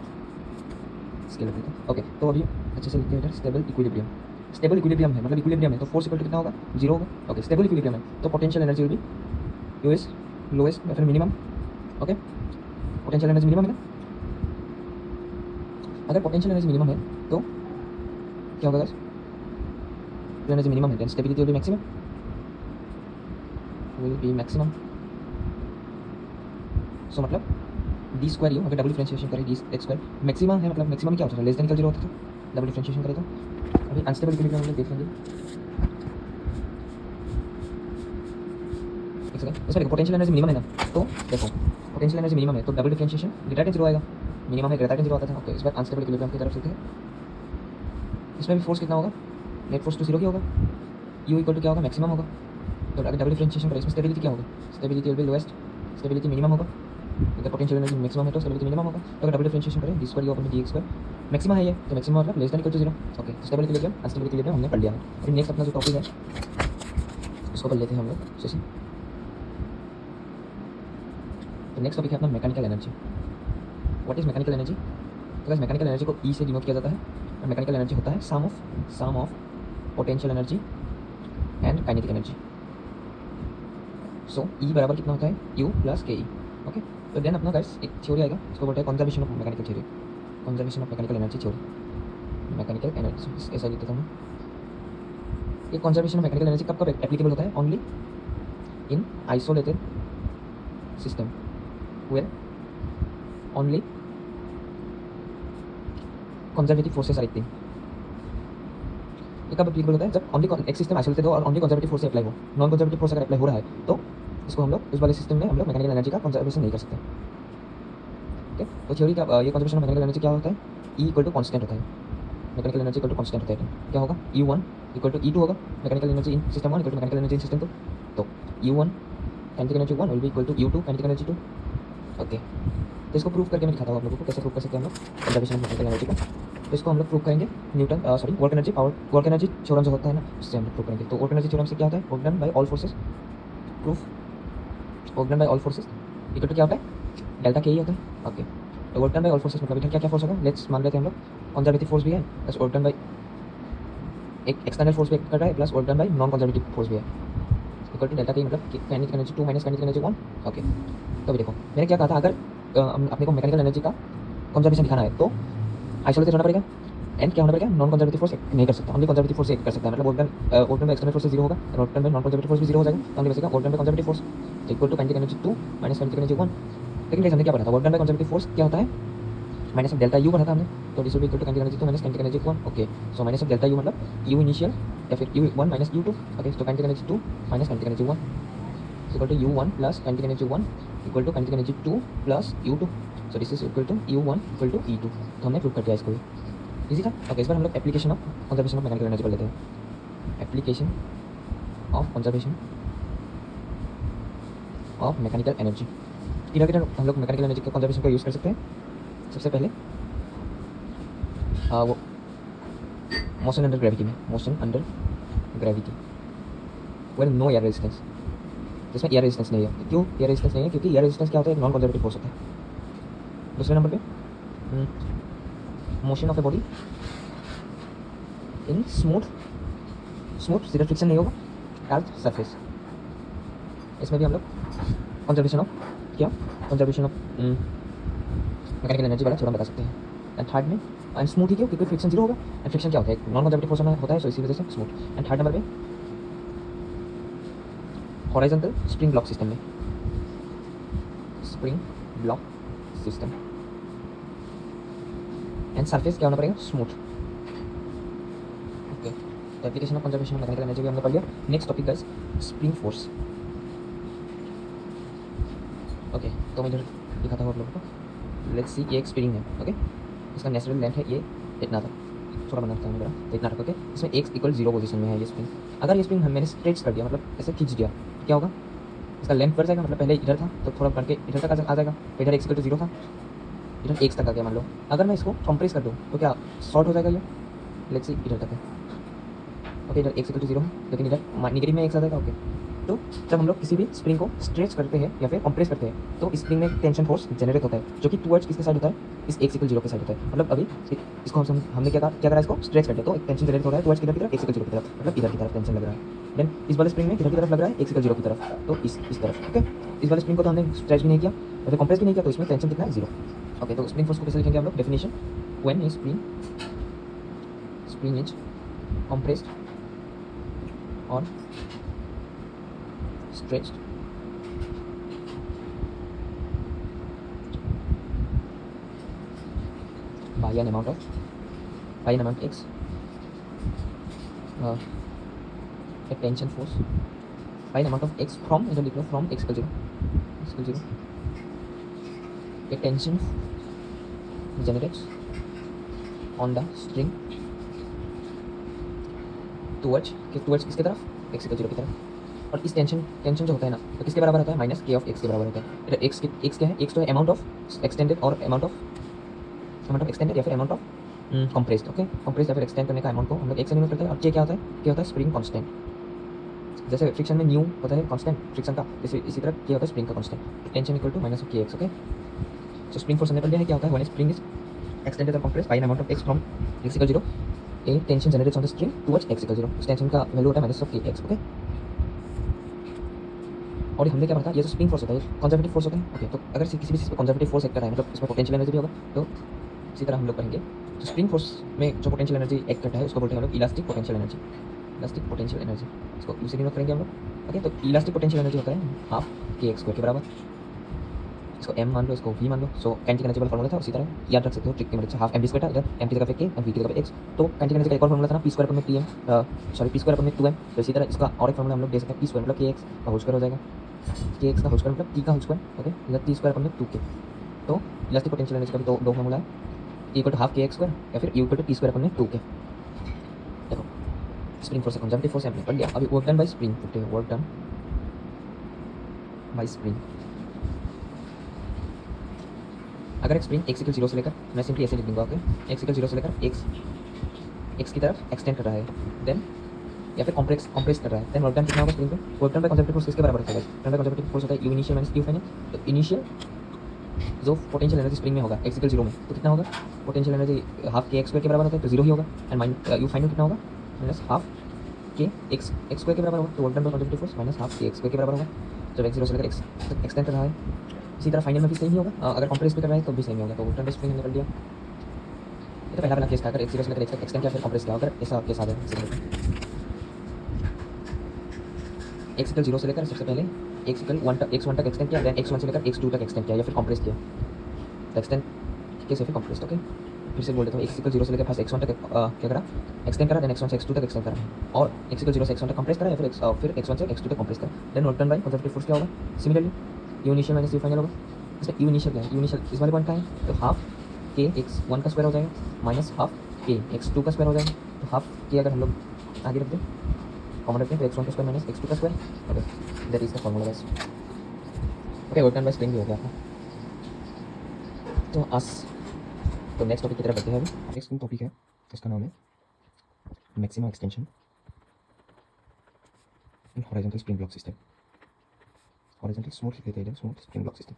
स्केल पे। ओके, तो अभी अच्छे से लिखते हैं इधर स्टेबल इक्विलिब्रियम है, मतलब इक्विलिब्रियम है, तो फोर्स इक्वल टू कितना होगा, 0 होगा। ओके, स्टेबल इक्विलिब्रियम है तो potential energy will be lowest या फिर minimum. Okay, potential energy minimum है ना, अगर पोटेंशियल एनर्जी मिनिमम है तो क्या होगा, एनर्जी मिनिमम है then stability will be maximum. So मतलब डी स्क्वायर यू, अगर डबल डिफरेंशिएशन करें डी एक्स स्क्वायर मैक्सिमम है, मतलब मैक्सिमम क्या होता है, लेस देन का 0 होता है। तो डबल डिफरेंशिएशन करें तो अभी अनस्टेबल इक्विलिब्रियम हम लोग देख लेंगे। एक सेकंड, इसमें देखो पोटेंशियल एनर्जी मिनिमम है ना, तो देखो पोटेंशियल एनर्जी मिनिमम है तो डबल डिफरेंशिएशन ग्रेटर देन 0 आएगा, मिनिमम है ग्रेटर देन 0 आता था। ओके, इस बार अनस्टेबल इक्विलिब्रियम की तरफ चलते हैं। इसमें भी फोर्स कितना होगा, नेट फोर्स तो 0 की होगा, यू इक्वल टू क्या होगा, मैक्सिमम होगा। तो अगर डबल डिफरेंशिएशन करें इसमें स्टेबिलिटी क्या होगा, stability will B lowest, stability minimum होगा। अगर पोटेंशियल एनर्जी मैक्सिमम है तो स्टेबिलिटी मिनिमम होगा। तो अगर डबल डिफरेंशिएशन करें d square u upon d x square maximum है ये, तो मैक्सिमम मतलब less than equal to 0। Okay, stable equilibrium unstable equilibrium हमने पढ़ लिया है। अभी नेक्स्ट अपना जो टॉपिक है उसको पढ़ लेते हैं हम लोग जैसे। तो नेक्स्ट टॉपिक है अपना mechanical energy. What is mechanical energy. तो गाइस मैकेनिकल एनर्जी को ई से डिनोट किया जाता है, और मैकेनिकल एनर्जी होता है sum of potential energy and kinetic energy. So E बराबर कितना होता है, U plus K E. Okay, तो देन अपना गाइस एक थ्योरी आएगा, इसको बोलते हैं conservation of mechanical theory, conservation of mechanical energy theory. Mechanical energy ऐसा लिखता हूँ मैं। ये कंजर्वेशन ऑफ मैकेनिकल एनर्जी कब एप्लीकेबल होता है, only in isolated system where only conservative forces are acting. ये कब एप्लीकेबल होता है? जब ओनली एक सिस्टम आइसोलेटेड हो और ओनली कंजर्वेटिव फोर्स अप्लाई हो। नॉन कंजर्वेटिव फोर्स अगर अप्लाई हो रहा है तो इसको हम लोग, इस वाले सिस्टम में हम लोग मैकेनिकल एनर्जी का कंजर्वेशन नहीं कर सकते। ओके, तो थ्योरी का ये कंजर्वेशन ऑफ मैकेनिकल एनर्जी क्या होता है? ई इक्वल टू कॉन्स्टेंट होता है, mechanical energy equal to constant होता है। क्या होगा? U1 इक्वल टू E2 होगा, mechanical energy in system 1 equal to mechanical energy in system 2। तो U1 kinetic energy 1 will be equal to U2 kinetic energy 2। Okay, तो इसको प्रूव करके मैं दिखाता हूँ आप लोगों को कैसे प्रूव कर सकते हैं हम लोग कंजर्वेशन ऑफ मैकेनिकल एनर्जी को। तो इसको हम लोग प्रूव करेंगे न्यूटन वर्क एनर्जी थ्योरम जो होता है ना, उससे हम लोग प्रूव करेंगे। तो वर्क एनर्जी थ्योरम से क्या होता है? Work done by all forces, proof work done by all forces equal to क्या होता है? डेल्टा के ही होता है। ओके, तो work done by all forces मतलब इधर क्या क्या फोर्स होगा? लेट्स मान लेते हैं हम लोग कंजर्वेटिव फोर्स भी है, प्लस वर्क डन बाय एक एक्सटर्नल फोर्स भी कर रहा है, plus work done by non conservative force भी है, इक्वल टू डेल्टा के मतलब kinetic energy 2 minus kinetic energy 1। Okay, तो अभी देखो मैंने क्या कहा था, अगर अपने को मैकेनिकल एनर्जी का कंजर्वेशन दिखाना है तो आइसोलेटेड होना पड़ेगा एंड क्या होना पड़ेगा? नॉन कंजर्वेटिव फोर्स नहीं कर सकता, ओनली कंजर्वेटिव फोर्स कर सकता है। मतलब work done by external force से 0 होगा, work done by non conservative force भी 0 हो जाएगा, तो हमने बचेगा work done by conservative force equal to kinetic energy 2 minus kinetic energy 1। लेकिन गाइस हमने क्या पढ़ा था? Work done by conservative force क्या होता है? माइनस ऑफ डेल्टा यू पढ़ा था हमने, तो this will be equal to kinetic energy 2 minus kinetic energy 1। Okay, so minus of delta u मतलब यू इनिशियल या फिर U1 माइनस U2। ओके, तो kinetic energy 2 minus kinetic energy 1 equal to U1 plus kinetic energy 1 equal to kinetic energy 2 plus U2। So this is equal to U1 equal to E2। तो हमने prove कर दिया इसको भी, easy था। Okay, इस बार हम लोग application of conservation of mechanical energy पर लेते हैं। Application of conservation of mechanical energy, किधर किधर हम लोग मैकेनिकल एनर्जी के कंजर्वेशन को यूज़ कर सकते हैं? सबसे पहले वो मोशन अंडर ग्रेविटी में, motion under gravity well no air resistance, जिसमें एयर रेजिस्टेंस नहीं है। क्यों एयर रेजिस्टेंस नहीं है? क्योंकि एयर रेजिस्टेंस क्या होता है? एक नॉन कंजर्वेटिव फोर्स होता है। दूसरे नंबर पे motion of a body in smooth सीधा फ्रिक्शन नहीं होगा अर्थ सरफेस, इसमें भी हम लोग कंजर्वेशन ऑफ क्या कंजर्वेशन ऑफ मैकेनिकल एनर्जी वाला थ्योरम बता सकते हैं। एंड थर्ड में एंड स्मूथ ही क्यों? क्योंकि फ्रिक्शन 0 होगा, एंड फ्रिक्शन क्या होता है? नॉन कंजर्वेटिव फोर्स होता है, सो इसी वजह से स्मूथ। एंड थर्ड नंबर पे हॉरिजॉन्टल स्प्रिंग ब्लॉक सिस्टम में, spring block system and surface क्या होना पड़ेगा? स्मूथ। ओके, तो application of conservation of mechanical energy भी हमने पढ़ लिया। Next topic guys, spring force. Okay, तो मैं इधर दिखाता हूँ आप लोगों को। लेट्स सी, ये एक स्प्रिंग है। ओके, इसका नेचुरल लेंथ है ये इतना था, थोड़ा बनाता हूँ मेरा, तो इतना रखो। ओके, इसमें x इक्वल 0 पोजीशन में है ये स्प्रिंग। अगर ये स्प्रिंग मैंने स्ट्रेच कर दिया, मतलब ऐसे खींच दिया, क्या होगा? इसका लेंथ बढ़ जाएगा, मतलब पहले इधर था तो थोड़ा बढ़ के इधर तक आ जाएगा, तो इधर x इक्वल टू 0 था, इधर x तक आ गया मान लो। अगर मैं इसको कंप्रेस कर दूँ तो क्या शॉर्ट हो जाएगा ये? लेट्स सी, इधर तक है। ओके, इधर x इक्वल टू 0 है, लेकिन इधर नेगेटिव में x आ जाएगा। ओके, तो जब हम लोग किसी भी स्प्रिंग को स्ट्रेच करते हैं या फिर कंप्रेस करते हैं तो स्प्रिंग में टेंशन फोर्स जनरेट होता है, जो कि टुवर्ड्स किसके साइड होता है? इस x इक्वल 0 के साइड होता है। मतलब अभी इसको हमने क्या करा? इसको स्ट्रेच करते हैं तो एक टेंशन जनरेट हो रहा है टुवर्ड्स किधर की तरफ? x इक्वल 0 की तरफ, मतलब इधर की तरफ टेंशन लग रहा है। देन इस वाले स्प्रिंग में किधर की तरफ लग रहा है? x इक्वल 0 की तरफ, तो इस तरफ। ओके, इस वाले स्प्रिंग को तो हमने स्ट्रेच भी नहीं किया या फिर कंप्रेस भी नहीं किया, तो इसमें टेंशन कितना है? 0। ओके, तो स्प्रिंग फोर्स को कैसे लिखेंगे हम लोग? Definition, when A spring is compressed और stretched by an amount x, a tension force by an amount of x from x equal 0, a tension generates on the string towards किसके तरफ? x equal 0 की तरफ। और इस tension जो होता है ना, तो किसके बराबर होता है? माइनस k ऑफ x के बराबर होता है। इधर x क्या है? x तो है अमाउंट ऑफ एक्सटेंडेड और अमाउंट ऑफ एक्सटेंडेड या फिर amount of compressed. Okay, compressed या फिर एक्सटेंड करने का अमाउंट को हम लोग x से डिनोट करते हैं। और k क्या होता है? k होता है स्प्रिंग कांस्टेंट। जैसे फ्रिक्शन में न्यू होता है कांस्टेंट फ्रिक्शन का, इसी तरह k होता है स्प्रिंग का constant. Tension equal to minus of kx। Okay, so spring force हमने पढ़ लिया है क्या होता है? व्हेन स्प्रिंग इज एक्सटेंडेड और compressed by an amount of x from x equal 0, a tension generates on the string towards x equal 0। इस tension का वैल्यू होता है माइनस ऑफ kx। ओके, और हमने क्या पढ़ा था? ये जो स्प्रिंग फोर्स होता है कंजर्वेटिव फोर्स होता है। ओके, तो अगर किसी भी चीज़ पे कंजर्वेटिव फोर्स एक्ट कर रहा है, मतलब इसमें पोटेंशियल एनर्जी भी होगा, तो इसी तरह हम लोग करेंगे। तो स्प्रिंग फोर्स में जो पोटेंशियल एनर्जी एक्ट करता है उसको बोलते हैं हम लोग इलास्टिक पोटेंशियल एनर्जी। इसको यूसे डिनोट करेंगे हम लोग। ओके, तो इलास्टिक पोटेंशियल एनर्जी होता है हाफ kx स्क्वायर के बराबर। इसको m मान लो, इसको v मान लो। सो काइनेटिक एनर्जी वाला फॉर्मूला था, उसी तरह याद रख सकते हो ट्रिक की मदद से। हाफ mv स्क्वायर था, इधर m की जगह पे k, v की जगह पे x। तो काइनेटिक एनर्जी का एक और फॉर्मूला था ना, p स्क्वायर अपॉन में tm, sorry p square upon में 2m। तो इसी तरह इसका और एक फॉर्मूला हम लोग दे सकते हैं, p स्क्वायर मतलब kx का होल स्क्वायर हो जाएगा, kx का होल स्क्वायर मतलब t का होल स्क्वायर। ओके, इधर t स्क्वायर अपॉन में 2k। तो इलास्टिक पोटेंशियल एनर्जी का भी दो फॉर्मूला है, e equal to half kx square या फिर u equal to t square upon में 2k। देखो स्प्रिंग फोर्स कंजर्वेटिव फोर्स हमने पढ़ लिया। अभी work done by spring, work done by spring. अगर एक स्प्रिंग x इक्वल 0 से लेकर, मैं सिंपली ऐसे लिख दूंगा, ओके, x इक्वल 0 से लेकर x की तरफ एक्सटेंड कर रहा है, देन या फिर कॉम्प्रेस कर रहा है, देन वर्क डन कितना होगा स्प्रिंग पे? Work done by conservative force किसके बराबर होता है? Work done by conservative force होता है u initial minus u final. तो इनिशियल जो पोटेंशियल एनर्जी स्प्रिंग में होगा x इक्वल 0 में, तो कितना होगा? Potential energy half k x square के बराबर होता है, तो 0 ही होगा। एंड u फाइनल कितना होगा? Minus half k x square के बराबर होगा। तो work done by conservative force minus half k x square के बराबर होगा, जब x 0 से लेकर x तक एक्सटेंड कर रहा है। इसी तरह फाइनल में भी सेम ही होगा, अगर कॉम्प्रेस भी कर रहा है तो भी सेम ही होगा। तो वर्क डन बाय स्प्रिंग हमने कर लिया। ये तो पहला केस था, अगर x 0 से लेकर x तक एक्सटेंड किया फिर कॉम्प्रेस किया, अगर ऐसा केस आ जाए x इक्वल 0 से लेकर सबसे पहले x इक्वल 1 तक एक्सटेंड किया, देन x1 से लेकर x2 तक एक्सटेंड किया या फिर कॉम्प्रेस किया, तो एक्सटेंड कैसे फिर कॉम्प्रेस। ओके, फिर से बोल देता हूँ, x इक्वल 0 से लेकर फर्स्ट x1 तक क्या करा, एक्सटेंड करा, देन x1 से x2 तक एक्सटेंड करा, और x इक्वल 0 से x1 तक कॉम्प्रेस करा या फिर x1 से x2 तक कॉम्प्रेस करा, then work done by conservative force क्या होगा? Similarly u initial minus u final होगा। इसमें u इनिशियल क्या है? u इनिशियल इस वाले पॉइंट का है, तो हाफ k x1 का स्क्वायर हो जाएगा माइनस हाफ k x2 का स्क्वायर हो जाएगा। तो हाफ k अगर हम लोग आगे रख दें, कॉमन रखते हैं, तो x1 का स्क्वायर माइनस x2 का square. Okay, that is the formula guys. Okay, work done by spring भी हो गया आपका। तो नेक्स्ट टॉपिक की तरफ बढ़ते हैं। अभी नेक्स्ट टॉपिक है, इसका नाम है maximum extension in horizontal spring block system. Horizontal smooth लिख देते हैं, smooth spring block system.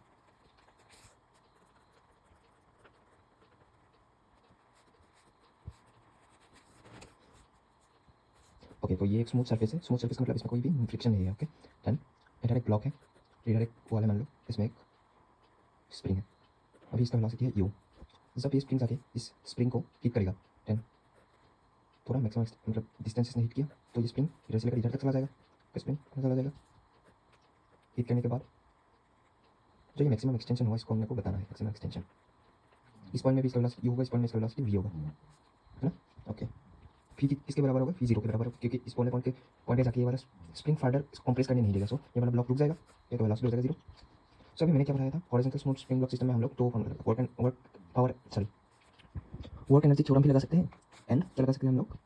Okay, तो ये एक स्मूथ सरफेस है। स्मूथ सरफेस का मतलब इसमें कोई भी फ्रिक्शन नहीं है। Okay, done. इधर एक ब्लॉक है, इधर एक वाला मान लो, इसमें एक स्प्रिंग है। अभी इसका वेलोसिटी है u। जब ये स्प्रिंग आके इस स्प्रिंग को हिट करेगा, देन थोड़ा मैक्सिमम मतलब डिस्टेंस इसने हिट किया, तो ये स्प्रिंग इधर से लेकर इधर तक चला जाएगा। स्प्रिंग चला जाएगा, हिट करने के बाद जो ये मैक्सिमम एक्सटेंशन हुआ, इसको हमने को बताना है। मैक्सिमम एक्सटेंशन इस पॉइंट में भी इसका वेलोसिटी u होगा, इस पॉइंट में इसका वेलोसिटी v होगा, है ना? ओके, फी किसके बराबर होगा? फी 0 के बराबर होगा, क्योंकि इस पॉइंट के जाके ये वाला स्प्रिंग फर्दर कॉम्प्रेस करने नहीं देगा। सो ये वाला ब्लॉक रुक जाएगा, ये तो वेलोसिटी हो जाएगा 0। सो अभी मैंने क्या बताया था, horizontal smooth spring block system में हम लोग दो वर्क एनर्जी थ्योरम भी लगा सकते हैं, एंड क्या लगा सकते हैं हम लोग?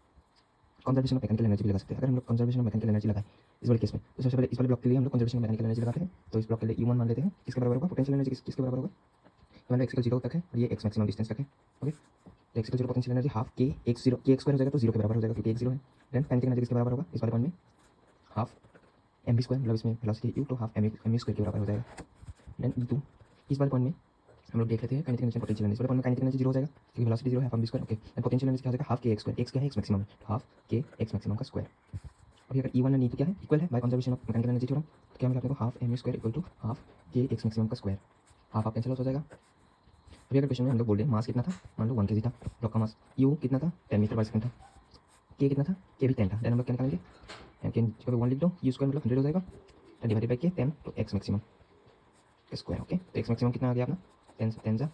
कंजर्वेशन ऑफ मैकेनिकल एनर्जी भी लगा सकते हैं। अगर हम लोग कंजर्वेशन ऑफ मैकेनिकल एनर्जी लगाए इस वाले केस में, तो सबसे पहले इस वाले ब्लॉक के लिए हम लोग कंजर्वेशन ऑफ मैकेनिकल एनर्जी लगाते हैं। तो इस ब्लॉक के लिए u1 मान लेते हैं, किसके बराबर होगा? पोटेंशियल एनर्जी किसके बराबर होगा? मान लो x इक्वल 0 तक है और ये x मैक्सिमम डिस्टेंस तक है। ओके, तो x equal 0 potential energy half k x 0 k square हो जाएगा, तो 0 के बराबर हो जाएगा क्योंकि x 0 है। देन काइनेटिक एनर्जी किसके बराबर होगा? इस वाले पॉइंट में हाफ mv स्क्वायर, मतलब इसमें वेलोसिटी u, तो हाफ mv स्क्वायर के बराबर हो जाएगा। देन e2 इस वाले पॉइंट में हम लोग देख लेते हैं काइनेटिक एनर्जी पोटेंशियल एनर्जी। वाले काइनेटिक एनर्जी 0 हो जाएगा क्योंकि वेलोसिटी 0 है, half mv square. Okay, and potential energy क्या हो जाएगा? Half k x square. x क्या है? x मैक्सिमम है, तो हाफ k x मैक्सिमम का स्क्वायर। अभी अगर e1 और e2 क्या है? इक्वल है बाय conservation of mechanical energy theorem, तो क्या मिला अपने को? Half mv square equal to half k x maximum का स्क्वायर। हाफ कैंसिल आउट हो जाएगा। अभी अगर क्वेश्चन में हम लोग बोल रहे हैं मास कितना था, मान लो 1 kg था ब्लॉक का मास, u कितना था? 10 मीटर पर सेकंड था, k कितना था? k भी 10 था। देन हम लोग क्या निकालेंगे? k जगह 1 लिख दो, u स्क्वायर मतलब 100 हो जाएगा, 10 डिवाइडेड बाय k 10, तो x मैक्सिमम का स्क्वायर। ओके, तो x मैक्सिमम कितना आ गया अपना? 10 जा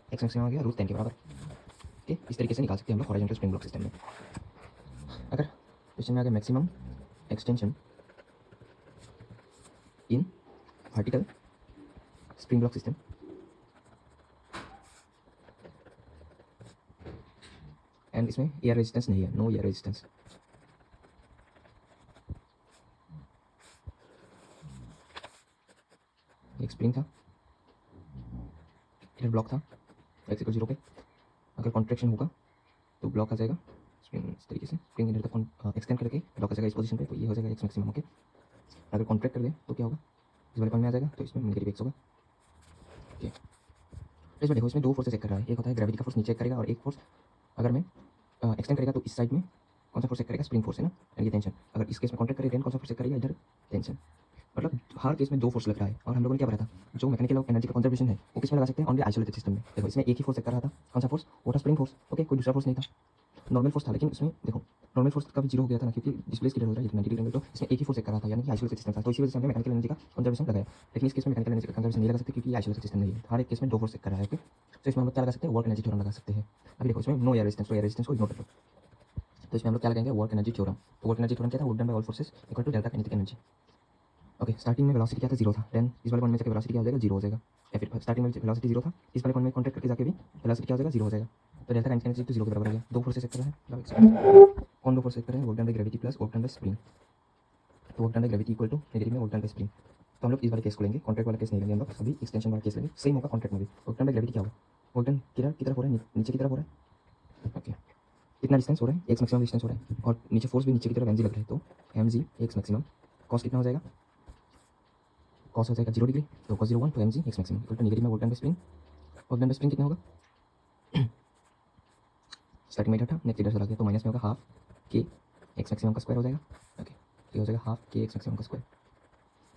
x मैक्सिमम आ गया √10 के बराबर। ओके, इस तरीके से निकाल सकते हैं हम लोग हॉरिजॉन्टल स्प्रिंग ब्लॉक सिस्टम में। अगर क्वेश्चन में आ गया maximum extension in vertical spring block system, and इसमें एयर रेजिस्टेंस नहीं है, नो एयर रेजिस्टेंस। एक स्प्रिंग था, इधर ब्लॉक था x इक्वल 0 पे। अगर कॉन्ट्रैक्शन होगा तो ब्लॉक आ जाएगा स्प्रिंग इस तरीके से, स्प्रिंग इधर तक एक्सटेंड करके ब्लॉक आ जाएगा इस पोजीशन पे, तो ये हो जाएगा x मैक्सिमम। ओके, अगर कॉन्ट्रैक्ट कर दे तो क्या होगा? इस वाले पॉइंट में आ जाएगा, तो इसमें नेगेटिव x होगा। ओके, तो इसमें देखो, इसमें दो फोर्सेस चेक कर रहा है, एक होता है ग्रेविटी का फोर्स नीचे चेक करेगा, और एक फोर्स अगर मैं एक्सटेंड करेगा तो इस साइड में कौन सा फोर्स चेक करेगा? स्प्रिंग फोर्स है ना, ये टेंशन। अगर इस केस में कॉन्ट्रैक्ट करेगा, कौन सा फोर्स चेक करेगा? इधर टेंशन। मतलब हर केस में दो फोर्स लग रहा है, और हम लोगों ने क्या पढ़ा था, जो मैकेनिकल एनर्जी का कंजर्वेशन है वो किस में लगा सकते हैं? ओनली आइसोलेटेड सिस्टम में। देखो, इसमें एक ही फोर्स चेक कर रहा था, कौन सा फोर्स? वो था स्प्रिंग फोर्स। ओके, कोई दूसरा फोर्स नहीं था, नॉर्मल फोर्स था। लेकिन इसमें देखो नॉर्मल फोर्स का भी जीरो हो गया था ना, क्योंकि डिस्प्लेस किधर हो रहा है 90 डिग्री एंगल, तो इसमें एक ही फोर्स एक कर रहा था, यानी कि आइसोलेटेड सिस्टम था, तो इसी वजह से हमने मैकेनिकल एनर्जी का कंजर्वेशन लगाया। लेकिन इस केस में मैकेनिकल एनर्जी का कंजर्वेशन नहीं लगा सकते, क्योंकि आइसोलेटेड सिस्टम नहीं है, हर एक केस में दो फोर्स एक कर रहा है। ओके, तो इसमें हम लोग क्या लगा सकते हैं, वर्क एनर्जी थ्योरम लगा सकते हैं। अभी देखो इसमें नो एयर रेजिस्टेंस, तो एयर रेजिस्टेंस को इग्नोर कर लो, तो इसमें हम लोग क्या लगाएंगे, वर्क एनर्जी थ्योरम। तो वर्क एनर्जी थ्योरम क्या था, work done by all forces equal to delta kinetic energy. Okay, starting में वेलोसिटी क्या था, जीरो था, देन इस वाले पॉइंट में जाके वेलोसिटी क्या हो जाएगा, जीरो हो जाएगा, या फिर स्टार्टिंग में वेलोसिटी जीरो था, इस वाले पॉइंट में कॉन्टैक्ट करके जाके भी वेलोसिटी क्या हो जाएगा, जीरो हो जाएगा। तो डेल्टा काइनेटिक एनर्जी तो जीरो के बराबर हो गया। दो फोर्सेस एक कर रहे हैं, कौन दो फोर्स एक कर रहे हैं, work done by gravity plus work done by spring. तो work done by gravity equal to negative में वर्क डन बाय स्प्रिंग। तो हम लोग इस वाले केस को लेंगे, कॉन्ट्रैक्ट वाला केस नहीं लेंगे हम लोग, अभी एक्सटेंशन वाला केस लेंगे। सेम होगा कॉन्ट्रैक्ट में भी, वर्क डन बाय ग्रेविटी क्या होगा, वर्क डन किधर की तरफ हो रहा है, नीचे की तरफ हो रहा है। ओके, कितना डिस्टेंस हो रहा है, एक्स मैक्सिमम डिस्टेंस हो रहा है, और नीचे फोर्स भी नीचे की तरफ एम जी लग रहा है, तो m g x maximum cos कितना हो जाएगा, कॉस हो जाएगा 0 डिग्री, तो कॉस 0 1 तो m g x maximum equal to negative में work done by spring. Work done by spring कितना होगा, स्टार्टिंग में इधर था, नेक्स्ट इधर चला गया, तो माइनस में होगा हाफ के एक्स मैक्सिमम का स्क्वायर हो जाएगा। ओके, तो ये हो जाएगा हाफ के एक्स मैक्सिमम का स्क्वायर।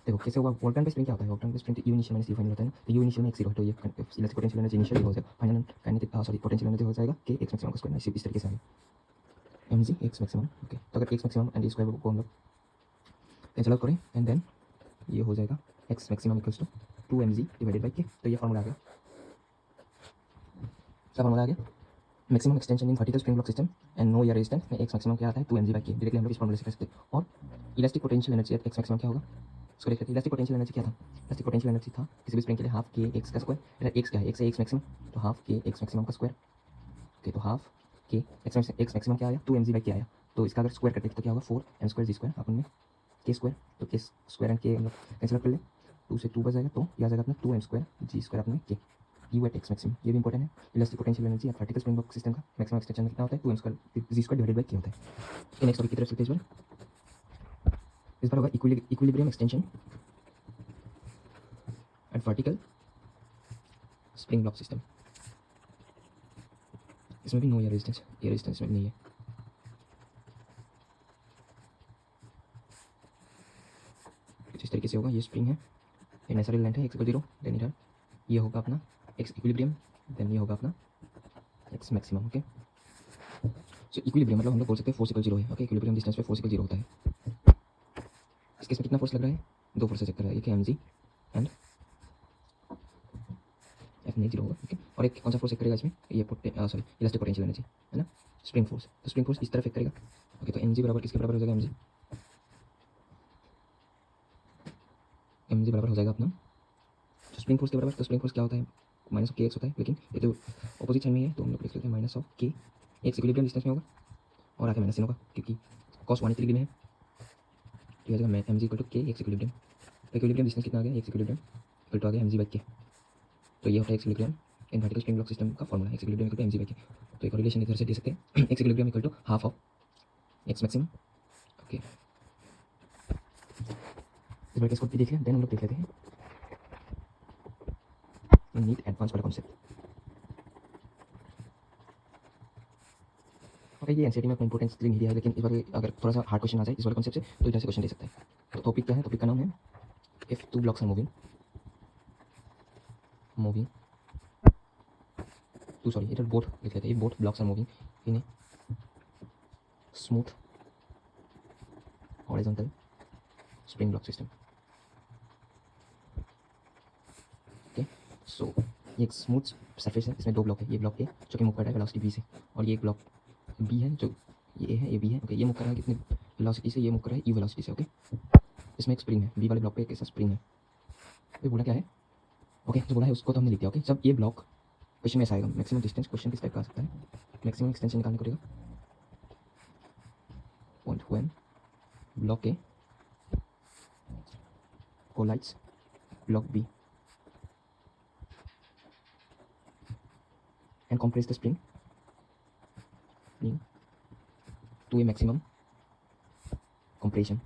देखो कैसे होगा, वर्क डन बाय स्प्रिंग क्या होता है, work done by spring you initial minus u final होता है ना, तो यू इनिशियल में x 0 है, तो ये इलेक्ट्रिक पोटेंशियल एनर्जी इनिशियल हो जाएगा, फाइनल काइनेटिक पोटेंशियल एनर्जी हो जाएगा के एक्स मैक्सिमम का स्क्वायर। इस तरीके से आएगा m g x maximum. Okay, तो अगर एक्स मैक्सिमम एंड स्क्वायर को हम लोग कैंसिल आउट करें, एंड देन ये हो जाएगा x maximum equals to 2 mg divided by k. तो ये फॉर्मूला आ गया, क्या फॉर्मूला आ गया, maximum extension in vertical spring block system and no air resistance में एक्स मैक्सिमम क्या आता है, 2 mg बाई के। डायरेक्टली हम लोग इस फॉर्मूले से कर सकते हैं। और elastic potential energy at x maximum क्या होगा, उसको देखते हैं। इलास्टिक पोटेंशियल एनर्जी क्या था, इलास्टिक पोटेंशियल एनर्जी था किसी भी स्प्रिंग के लिए हाफ के एक्स का स्क्वायर, इधर एक्स क्या है, एक्स है एक्स मैक्सिमम, तो हाफ के एक्स मैक्सिमम का स्क्वायर। ओके, तो हाफ के एक्स मैक्सिमम क्या आया, 2 mg बाई के आया, तो इसका अगर स्क्वायर करते तो क्या होगा, 4 m स्क्वायर जी स्क्वायर, अपन में के स्क्वायर, तो के स्क्वायर एंड के हम लोग कैंसिल कर ले, 2 से 2 बच जाएगा, तो ये आ जाएगा अपना 2 m स्क्वायर जी स्क्वायर अपने के। यू एट एक्स मैक्सिमम, ये भी इंपॉर्टेंट है। इलास्टिक पोटेंशियल एनर्जी या वर्टिकल स्प्रिंग ब्लॉक सिस्टम का मैक्सिमम एक्सटेंशन कितना होता है, 2 m square g square divided by k होता है। नेक्स्ट टॉपिक की तरफ चलते हैं। इस बार होगा equilibrium extension eight vertical spring block system. इसमें भी नो एयर रेजिस्टेंस में नहीं है। कुछ इस तरीके से होगा, ये स्प्रिंग है, ये नेचुरल लेंथ है x 0, देन इधर ये होगा अपना x इक्विलिब्रियम, देन ये होगा अपना x मैक्सिमम। ओके, सो इक्विलिब्रियम मतलब हम लोग बोल सकते हैं फोर्स इक्वल 0 है। ओके, इक्विलिब्रियम डिस्टेंस पे फोर्स इक्वल 0 होता है। इस केस में कितना फोर्स लग रहा है, दो फोर्सेस चेक कर रहा है, एक है mg एंड एफ नहीं 0 होगा। ओके, और एक कौन सा फोर्स चेक करेगा इसमें, ये सॉरी इलास्टिक पोटेंशियल एनर्जी है ना, स्प्रिंग फोर्स। तो स्प्रिंग फोर्स इस तरफ एक करेगा। ओके, तो mg बराबर किसके बराबर हो जाएगा, mg बराबर हो जाएगा अपना तो स्प्रिंग फोर्स के बराबर। तो स्प्रिंग फोर्स क्या होता है, माइनस ऑफ के एक्स होता है, लेकिन ये तो ऑपोजिट साइड में है, तो हम लोग लिख लेते हैं माइनस ऑफ के एक्स इक्विलिब्रियम डिस्टेंस में होगा, और आगे माइनस sin होगा, क्योंकि cos 180 डिग्री में है, तो हो जाएगा mg equal to k x equilibrium. Equilibrium distance कितना आ गया, एक्स इक्विलिब्रियम इक्वल टू आ गया mg बाई के। तो ये होता है x equilibrium in vertical spring block system का formula, x equilibrium equal to mg by k. तो एक रिलेशन इधर से दे सकते हैं, x equilibrium equal to half of x maximum. Okay, इस बार केस को भी देख लिया, देन हम लोग देख लेते हैं नीट एडवांस वाला कॉन्सेप्ट। ओके, ये एनसीईआरटी में अपना इंपॉर्टेंस नहीं दिया है, लेकिन इस बार अगर थोड़ा सा हार्ड क्वेश्चन आ जाए इस वाले कॉन्सेप्ट से, तो इधर से क्वेश्चन दे सकता है। तो टॉपिक क्या है, टॉपिक का नाम है if two blocks are moving to sorry इधर बोथ लिख लेते हैं, both blocks are moving in a smooth horizontal spring block system. Okay, so ये एक स्मूथ सरफेस है, इसमें दो ब्लॉक है, ये ब्लॉक ए जो कि मूव कर रहा है वेलोसिटी v से, और ये एक ब्लॉक बी है जो ये है, ये बी है। ओके, ये मूव कर रहा है कितनी वेलोसिटी से, ये मूव कर रहा है u वेलोसिटी से। ओके, इसमें एक स्प्रिंग है, बी वाले ब्लॉक पे एक ऐसा स्प्रिंग है। ये बोला क्या है, ओके जो बोला है उसको तो हमने लिख दिया। ओके, जब ये ब्लॉक क्वेश्चन में ऐसा आएगा, मैक्सिमम डिस्टेंस क्वेश्चन किस टाइप का आ सकता है, मैक्सिमम एक्सटेंशन निकालने को देगा, point when block a collides block b and compress the spring to a maximum compression।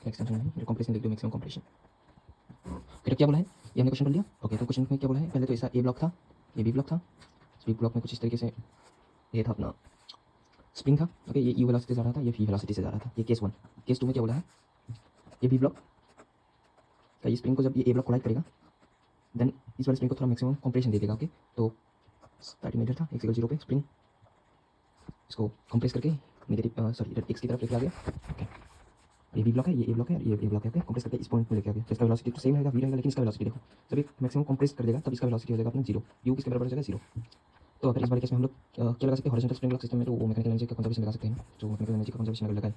Extension नहीं, कंप्रेशन लिख दो, मैक्सिमम कंप्रेशन। फिर क्या बोला है, ये हमने क्वेश्चन कर लिया। ओके, तो क्वेश्चन में क्या बोला है, पहले तो ऐसा ए ब्लॉक था, ये बी ब्लॉक था, बी ब्लॉक में कुछ इस तरीके से ये था अपना स्प्रिंग था। ओके, ये यू वेलोसिटी से जा रहा था, ये वी वेलोसिटी से जा रहा था। ये केस 1। केस 2 में क्या बोला है, ये बी ब्लॉक का ये स्प्रिंग को जब ये ए ब्लॉक कोलाइड करेगा, देन इस वाले स्प्रिंग को थोड़ा मैक्सिमम कंप्रेशन दे देगा। ओके, तो स्टार्टिंग में इधर था x = 0 पे स्प्रिंग इसको कंप्रेस करके नेगेटिव सॉरी एक्स की तरफ लेके आ गया। ओके, ये बी ब्लॉक है, ये ए ब्लॉक है, और ये ब्लॉक है। ओके, कंप्रेस करके इस पॉइंट पे लेके आ गया। तो इसका वेलोसिटी तो सेम रहेगा, वी रहेगा, लेकिन इसका वेलोसिटी देखो, जब एक मैक्सिमम कंप्रेस कर देगा तब इसका वेलोसिटी हो जाएगा अपना 0। यू किसके बराबर हो जाएगा 0। तो अगर इस बार केस में हम लोग क्या लगा सकते हैं, हॉरिजॉन्टल स्प्रिंग लॉक सिस्टम में, तो वो मैकेनिकल एनर्जी का कंजर्वेशन लगा सकते हैं, जो मैकेनिकल एनर्जी का कंजर्वेशन अगर लगाए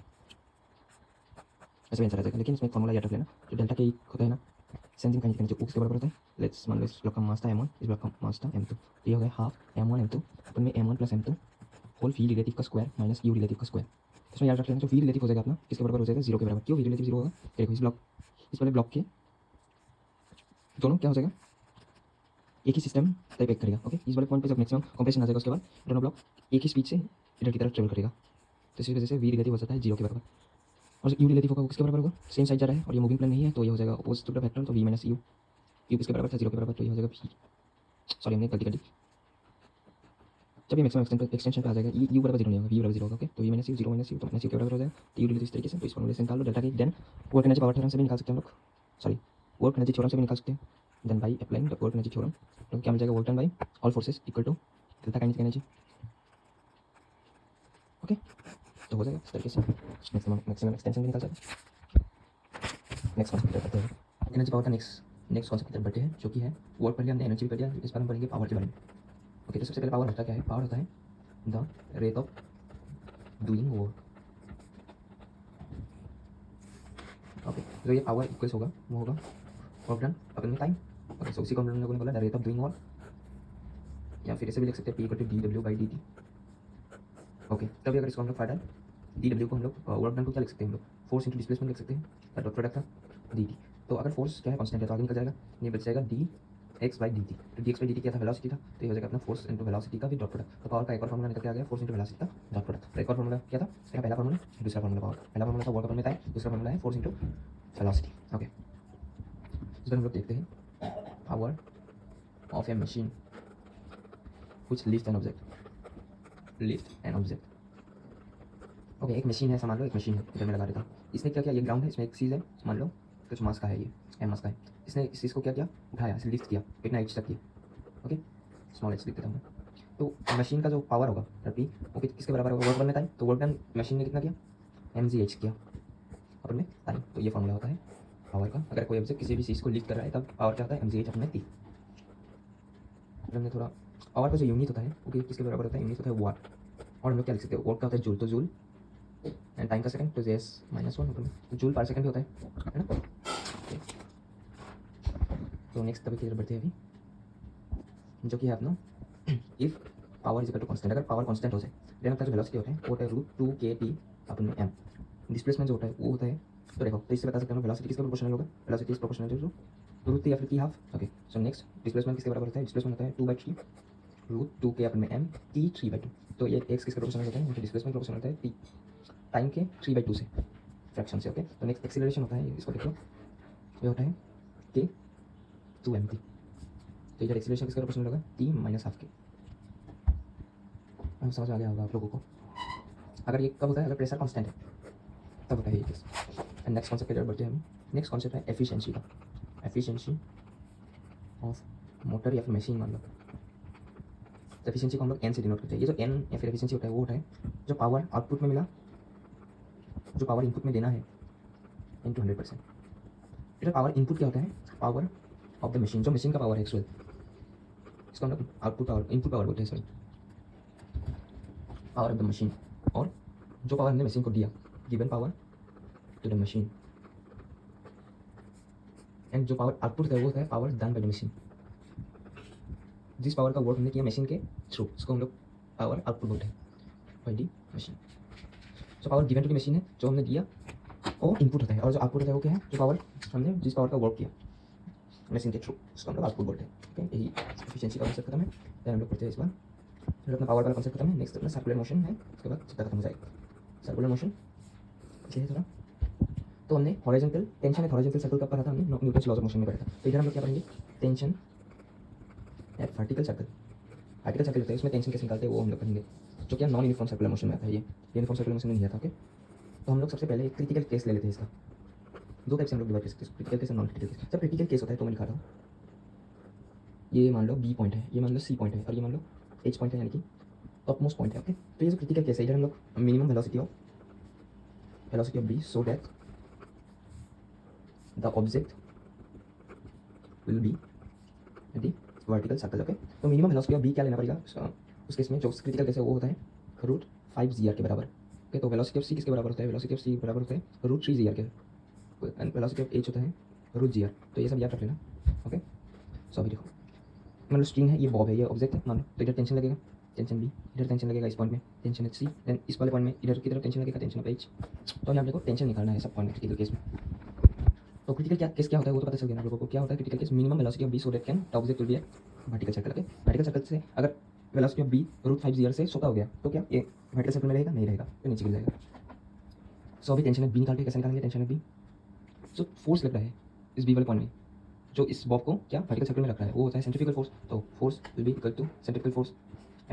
ऐसे भी आंसर आ जाएगा। लेकिन इसमें फॉर्मूला याद रख लेना, जो डेल्टा के होता है ना, सेंसिंग काइनेटिक एनर्जी किसके बराबर होता है। लेट्स मान लो इस ब्लॉक का मास था m1, इस ब्लॉक का मास था m2, तो ये हो गया हाफ m1 m2 अपन में m1 plus m2 whole v relative का स्क्वायर माइनस यू रिलेटिव का स्क्वायर। इसमें याद रख लेना, जो वी रिलेटिव हो जाएगा अपना किसके बराबर हो जाएगा 0 के बराबर। क्यों वी रिलेटिव 0 होगा, देखो इस वाले ब्लॉक के दोनों क्या हो जाएगा, एक ही सिस्टम टाइप एक करेगा। ओके, इस वाले पॉइंट पे जब मैक्सिमम कंप्रेशन आ जाएगा उसके बाद दोनों ब्लॉक एक ही स्पीड से इधर की तरफ ट्रेवल करेगा, तो इसी वजह से वी रिलेटिव हो जाता है 0 के बराबर। और यू रिलेटिव होगा वो किसके बराबर होगा, सेम साइड जा रहा है और ये मूविंग प्लेन नहीं है, तो ये हो जाएगा अपोजिट टू द वेक्टर, तो वी माइनस यू। यू किसके बराबर था 0 के बराबर, तो ये हो जाएगा वी, सॉरी हमने गलती कर दी। जब ये मैक्सिमम एक्सटेंशन पे आ जाएगा यू बराबर 0 नहीं होगा, वी बराबर 0 होगा। ओके, तो v minus u 0 minus u, तो माइनस यू के बराबर हो जाएगा। तो यू रिलेटिव इस तरीके से, तो इस फॉर्मूले से निकाल लो डेल्टा की। Then work energy power theorem से भी निकाल सकते हैं हम लोग, सॉरी वर्क एनर्जी थ्योरम से भी निकाल सकते हैं। Then by applying the work energy theorem तो क्या मिल जाएगा, work done by all forces equal to delta kinetic energy. Okay, तो हो जाएगा इस तरीके से मैक्सिमम एक्सटेंशन भी निकाल सकते हैं। नेक्स्ट कॉन्सेप्ट करते हैं, एनर्जी पावर का नेक्स्ट कॉन्सेप्ट की तरफ बढ़ते हैं, जो कि है वर्क पढ़ लिया हमने, एनर्जी भी पढ़ लिया, इस बार हम पढ़ेंगे पावर के बारे में। ओके, तो सबसे पहले पावर होता क्या है, पावर होता है the rate of doing work. Okay, तो ये पावर इक्वल्स होगा, वो होगा वर्क डन अपन में टाइम। ओके, सो उसी को हम लोगों ने बोला the rate of doing work, या फिर इसे भी लिख सकते हैं P equal to D W by D T. Okay, तभी अगर इसको हम लोग फाइनल डी डब्ल्यू को हम लोग वर्क डन को क्या लिख सकते हैं, हम लोग फोर्स इंटू डिस्प्लेसमेंट लिख सकते हैं, डॉट प्रोडक्ट था डी टी। तो अगर फोर्स क्या है कॉन्स्टेंट है तो आगे निकल जाएगा, ये बच जाएगा d x by D t. तो d x by D t क्या था, वेलोसिटी था, तो ये हो जाएगा अपना फोर्स इंटू वेलोसिटी का भी डॉट प्रोडक्ट। तो पावर का एक और फॉर्मूला निकल के आ गया, फोर्स इंटू वेलोसिटी का डॉट प्रोडक्ट। तो एक और फॉर्मूला क्या था, इसका पहला फॉर्मूला, दूसरा फॉर्मूला पावर। पहला फॉर्मूला था वर्क अपन में था, दूसरा फॉर्मूला है फोर्स इंटू वेलोसिटी। ओके, इस बार हम लोग देखते हैं power of A machine which lift an object. Okay, एक मशीन है, मान लो एक मशीन है, इधर मैं लगा देता हूँ। इसने क्या किया, ये ग्राउंड है, इसमें एक चीज़ है, मान लो कुछ मास का है, ये एम मास का है। इसने इस चीज़ को क्या किया, उठाया, इसे लिफ्ट किया, इतना एच तक किया। ओके, स्मॉल एच लिख देता हूँ मैं। तो मशीन का जो पावर होगा रपी वो किसके बराबर होगा, वर्क डन में टाइम, तो वर्क डन मशीन ने कितना किया, एम जी एच किया अपन में टाइम। तो ये फॉर्मूला होता है पावर का, अगर कोई ऑब्जेक्ट किसी भी चीज़ को लिफ्ट कर रहा है तब पावर क्या होता है, एम जी एच अपन में टी। हमने थोड़ा पावर का जो यूनिट होता है वो किसके बराबर होता है, यूनिट होता है वाट। और हम लोग क्या लिख सकते हैं, वर्क का होता है जूल, तो जूल एंड टाइम का सेकंड, तो जेस -1 ऊपर में, तो जूल पर सेकंड भी होता है ना। तो नेक्स्ट टॉपिक की तरफ बढ़ते हैं अभी, जो कि है अपना if power is equal to constant. अगर पावर कांस्टेंट हो जाए देन आपका जो वेलोसिटी होता है वो होता है √2kT अपन में m। डिस्प्लेसमेंट जो होता है वो होता है, तो देखो तो इससे बता सकते हैं वेलोसिटी किसके प्रोपोर्शनल होगा, वेलोसिटी इज प्रोपोर्शनल टू √3 या फिर t half. Okay, so next displacement किसके बराबर होता है, डिस्प्लेसमेंट होता है 2/3 √2k अपन में m t 3/2। तो ये x किसके प्रोपोर्शनल होता है, डिस्प्लेसमेंट प्रोपोर्शनल होता है t टाइम के 3/2 से, फ्रैक्शन से। ओके, तो नेक्स्ट एक्सीलरेशन होता है, इसको देखो ये होता है k 2mt। तो इधर एक्सीलरेशन किसका प्रोपोर्शनल होगा, t माइनस हाफ के। समझ आ गया होगा आप लोगों को। अगर ये कब होता है, अगर प्रेशर कांस्टेंट है तब होता है ये केस। एंड नेक्स्ट कॉन्सेप्ट की तरफ बढ़ते हैं हम। नेक्स्ट कॉन्सेप्ट है एफिशिएंसी का, एफिशिएंसी ऑफ मोटर या फिर मशीन मान लो। तो एफिशिएंसी को हम लोग एन से डिनोट करते हैं। ये जो एन या फिर एफिशिएंसी होता है वो होता है जो पावर आउटपुट में मिला, जो पावर इनपुट में देना है इनटू 100%। फिर पावर इनपुट क्या होता है, पावर ऑफ द मशीन, जो मशीन का पावर है एक्चुअल, इसको हम लोग आउटपुट पावर, इनपुट पावर बोलते हैं, sorry power of the machine. और जो पावर हमने मशीन को दिया, given power to the machine, and जो पावर आउटपुट है वो होता है power done by the machine. जिस पावर का वर्क हमने किया मशीन के थ्रू, इसको हम लोग पावर आउटपुट बोलते हैं बाय द मशीन। जो power given to the machine है, जो हमने दिया वो इनपुट होता है, और जो आउटपुट होता है वो क्या है, जो पावर हमने जिस पावर का वर्क किया मशीन के थ्रू, उसको हम लोग आउटपुट बोलते हैं। ओके, यही एफिशिएंसी का कॉन्सेप्ट खत्म है। देन हम लोग पढ़ते हैं इस बार, फिर अपना पावर वाला कॉन्सेप्ट खत्म है। नेक्स्ट अपना सर्कुलर मोशन है, उसके बाद चित्ता खत्म हो जाएगा। सर्कुलर मोशन ये है थोड़ा, तो हमने horizontal tension eight horizontal circle कब पढ़ा था, हमने न्यूटन्स लॉज ऑफ मोशन में पढ़ा था। तो इधर हम लोग क्या पढ़ेंगे, tension eight vertical circle. Vertical circle होता है, उसमें टेंशन कैसे निकालते हैं वो हम लोग पढ़ेंगे, जो कि नॉन यूनिफॉर्म सर्कुलर मोशन में आता है। ये यूनिफॉर्म सर्कुलर मोशन में नहीं आता। ओके, तो हम लोग सबसे पहले एक क्रिटिकल केस ले लेते हैं। इसका दो टाइप से हम लोग डिवाइड कर सकते हैं, क्रिटिकल केस और नॉन क्रिटिकल केस। जब क्रिटिकल केस होता है तो मैं दिखा रहा हूँ, ये मान लो बी पॉइंट है, ये मान लो सी पॉइंट है, और ये मान लो एच पॉइंट है, यानी कि टॉप मोस्ट पॉइंट है। ओके, तो ये जो क्रिटिकल केस है इधर हम लोग minimum velocity of B so that the object will be the vertical circle. Okay, तो मिनिमम वेलोसिटी ऑफ बी क्या लेना पड़ेगा उस केस में, जो क्रिटिकल केस है वो होता है √5 g r के बराबर। ओके, तो वेलोसिटी ऑफ सी किसके बराबर होता है, वेलोसिटी ऑफ सी बराबर होता है √3 g r के, एंड वेलोसिटी ऑफ एच होता है √gr। तो ये सब याद रख लेना। ओके, सो अभी देखो, मान लो स्ट्रिंग है, ये बॉब है, ये ऑब्जेक्ट है मान लो, तो इधर टेंशन लगेगा, टेंशन बी, इधर टेंशन लगेगा इस पॉइंट में, टेंशन एच सी, देन इस वाले पॉइंट में इधर की तरफ टेंशन लगेगा, टेंशन ऑफ एच। तो यहाँ देखो टेंशन निकालना है सब पॉइंट में क्रिटिकल केस में। तो क्रिटिकल क्या केस क्या होता है वो तो पता चल गया ना लोगों को, क्या होता है critical case, minimum velocity of B so that can the object will be at vertical circle. Okay, vertical circle से अगर वेलोसिटी ऑफ बी √5 से छोटा हो गया तो क्या ये वर्टिकल सर्कल में रहेगा, नहीं रहेगा, तो नीचे गिर जाएगा। सो अभी टेंशन बी निकालते हैं, कैसे निकालेंगे टेंशन बी, जो फोर्स लग रहा है इस बी वाले पॉइंट में, जो इस बॉब को क्या वर्टिकल सर्कल में रख रहा है, वो होता है सेंट्रीफ्यूगल फोर्स। तो force will be equal to centrifugal force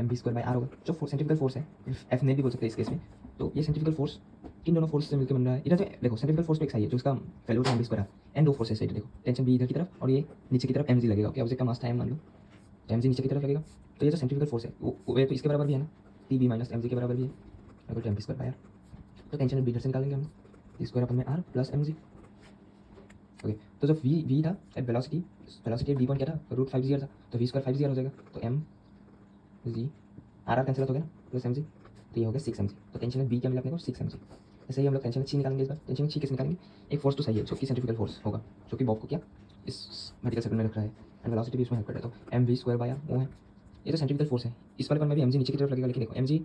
mv²/r होगा। जो सेंट्रीफ्यूगल फोर्स है, एफ ने भी बोल सकते हैं इस केस में, तो ये सेंट्रीफ्यूगल फोर्स किन दोनों फोर्स से मिलकर बन रहा है। इधर जो देखो सेंट्रीफ्यूगल फोर्स तो एक सही है, जो इसका वैल्यू है mv², एंड दो फोर्सेस है इधर देखो, टेंशन बी इधर की तरफ और ये नीचे की तरफ mg लगेगा। ओके, ऑब्जेक्ट का मास था m मान लो, तो mg नीचे की तरफ लगेगा। तो ये जो सेंट्रीफ्यूगल फोर्स है वो तो इसके बराबर भी है ना, tb - mg के बराबर भी है, इक्वल टू mv²/r। तो टेंशन बी इधर से निकालेंगे हम, t² r plus mg। Okay, तो जो v था एट वेलोसिटी बी पॉइंट क्या था √5 था, तो v² 5 हो जाएगा, तो m जी r कैंसिल हो गया ना, प्लस mg, तो ये हो गया 6 mg। तो टेंशन बी क्या मिला अपने को 6 mg। ऐसे ही हम लोग टेंशन सी निकालेंगे इस बार, टेंशन सी कैसे निकालेंगे, एक फोर्स तो सही है जो कि सेंट्रीफ्यूगल फोर्स होगा, जो कि बॉब को क्या इस वर्टिकल सर्कल में रख रहा है, एंड वेलोसिटी भी इसमें हेल्प कर रहा है, तो mv²/r वो है। ये तो सेंट्रीफ्यूगल फोर्स है, इस वाले में भी mg नीचे की तरफ लगेगा, लेकिन देखो mg